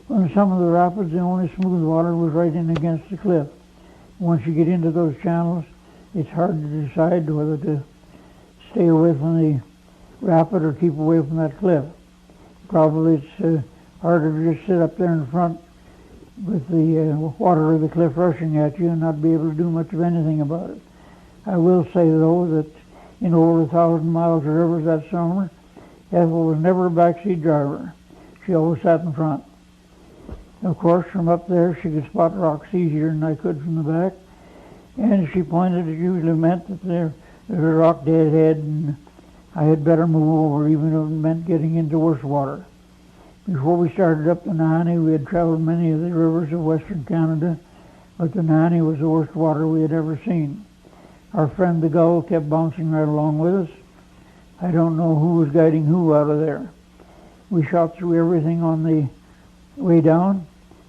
On some of the rapids, the only smooth water was right in against the cliff. Once you get into those channels, it's hard to decide whether to stay away from the rapid or keep away from that cliff. Probably it's harder to just sit up there in front with the water of the cliff rushing at you and not be able to do much of anything about it. I will say, though, that in over 1,000 miles of rivers that summer, Ethel was never a backseat driver. She always sat in front. Of course, from up there, she could spot rocks easier than I could from the back. And she pointed, it usually meant that there was a rock dead ahead, and I had better move over, even if it meant getting into worse water. Before we started up the Nahanni, we had traveled many of the rivers of western Canada, but the Nahanni was the worst water we had ever seen. Our friend the gull kept bouncing right along with us. I don't know who was guiding who out of there. We shot through everything on the way down.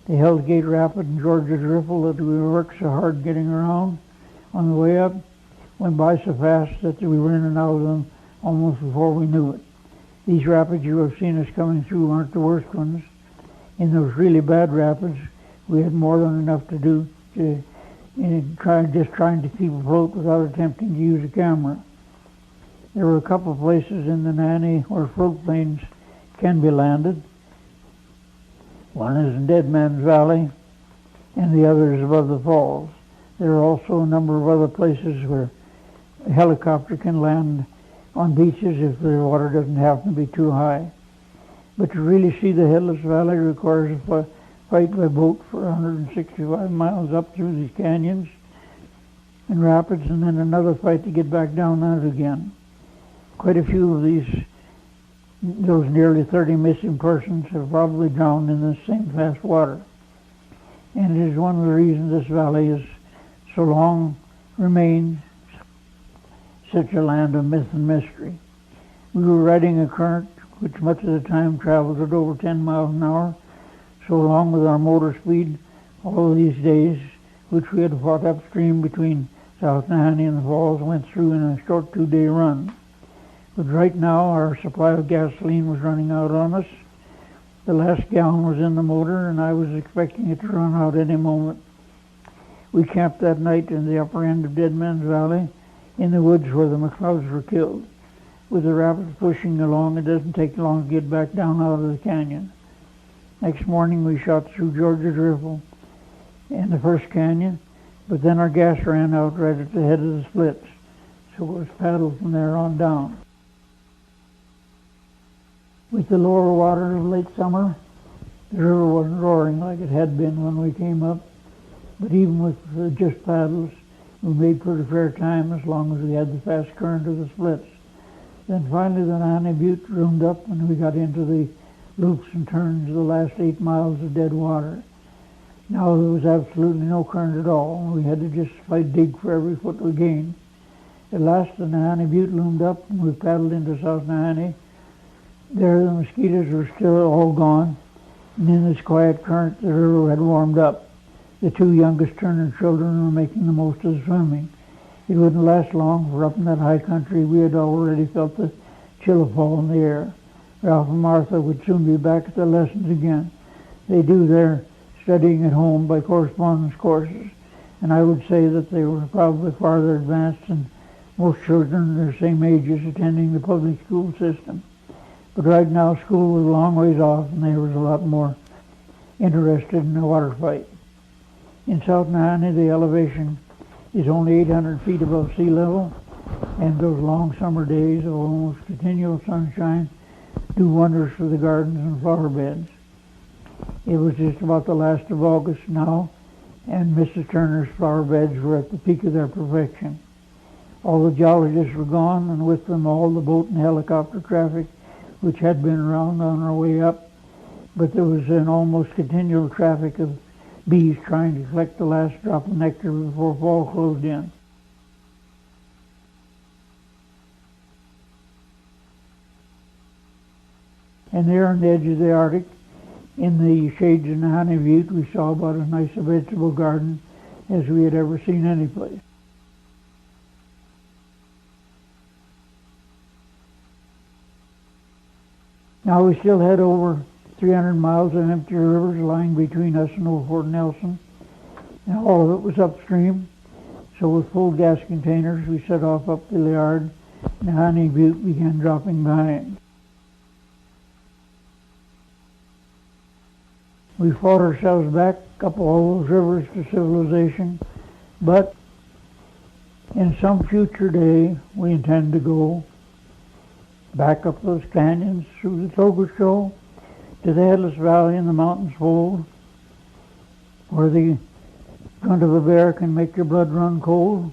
The Hell's Gate Rapid and George's Riffle that we worked so hard getting around on the way up went by so fast that we were in and out of them almost before we knew it. These rapids you have seen us coming through aren't the worst ones. In those really bad rapids, we had more than enough to do to trying to keep afloat without attempting to use a camera. There were a couple of places in the Nanny where float planes can be landed. One is in Dead Man's Valley, and the other is above the falls. There are also a number of other places where a helicopter can land on beaches if the water doesn't happen to be too high. But to really see the Headless Valley requires a fight by boat for 165 miles up through these canyons and rapids, and then another fight to get back down out again. Quite a few of those nearly 30 missing persons have probably drowned in the same fast water. And it is one of the reasons this valley has so long remained such a land of myth and mystery. We were riding a current which much of the time traveled at over 10 miles an hour, so along with our motor speed all of these days, which we had fought upstream between South Nahanni and the falls, went through in a short 2-day run. But right now our supply of gasoline was running out on us. The last gallon was in the motor, and I was expecting it to run out any moment. We camped that night in the upper end of Dead Man's Valley, in the woods where the McLeods were killed. With the rapids pushing along, it doesn't take long to get back down out of the canyon. Next morning we shot through George's Riffle and the first canyon, but then our gas ran out right at the head of the splits, so it was paddled from there on down. With the lower water of late summer, the river wasn't roaring like it had been when we came up, but even with just paddles, we made pretty fair time as long as we had the fast current of the splits. Then finally the Nahanni Butte roomed up and we got into the loops and turns of the last 8 miles of dead water. Now there was absolutely no current at all, and we had to just dig for every foot we gained. At last the Nahanni Butte loomed up and we paddled into South Nahanni. There the mosquitoes were still all gone, and in this quiet current the river had warmed up. The 2 youngest Turner children were making the most of the swimming. It wouldn't last long, for up in that high country we had already felt the chill fall in the air. Ralph and Martha would soon be back at their lessons again. They do their studying at home by correspondence courses, and I would say that they were probably farther advanced than most children their same ages attending the public school system. But right now school was a long ways off, and they was a lot more interested in the water fight. In South Nahanni, the elevation is only 800 feet above sea level, and those long summer days of almost continual sunshine do wonders for the gardens and flower beds. It was just about the last of August now, and Mrs. Turner's flower beds were at the peak of their perfection. All the geologists were gone, and with them all the boat and helicopter traffic which had been around on our way up, but there was an almost continual traffic of bees trying to collect the last drop of nectar before fall closed in. And there on the edge of the Arctic, in the shades of Nahanni Butte, we saw about as nice a vegetable garden as we had ever seen any place. Now we still had over 300 miles of empty rivers lying between us and Old Fort Nelson, and all of it was upstream. So with full gas containers, we set off up the Liard, and Nahanni Butte began dropping behind. We fought ourselves back up all those rivers to civilization, but in some future day we intend to go back up those canyons through the Toga Show to the Headless Valley in the mountains fold, where the grunt of a bear can make your blood run cold,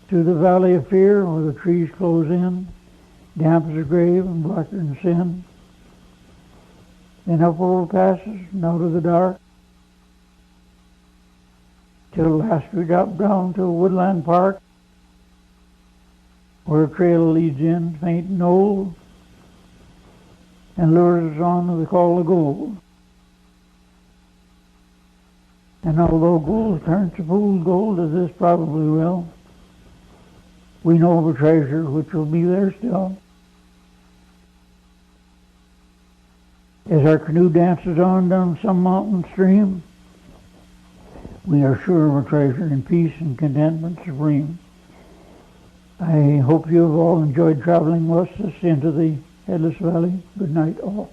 to the Valley of Fear, where the trees close in, damp as a grave and blacker than sin, then up over passes and out of the dark, till last we got down to a woodland park, where a trail leads in, faint and old, and lures us on to the call of gold. And although gold turns to fool's gold, as this probably will, we know of a treasure which will be there still. As our canoe dances on down some mountain stream, we are sure of a treasure in peace and contentment supreme. I hope you have all enjoyed traveling with us into the Headless Valley. Good night, all.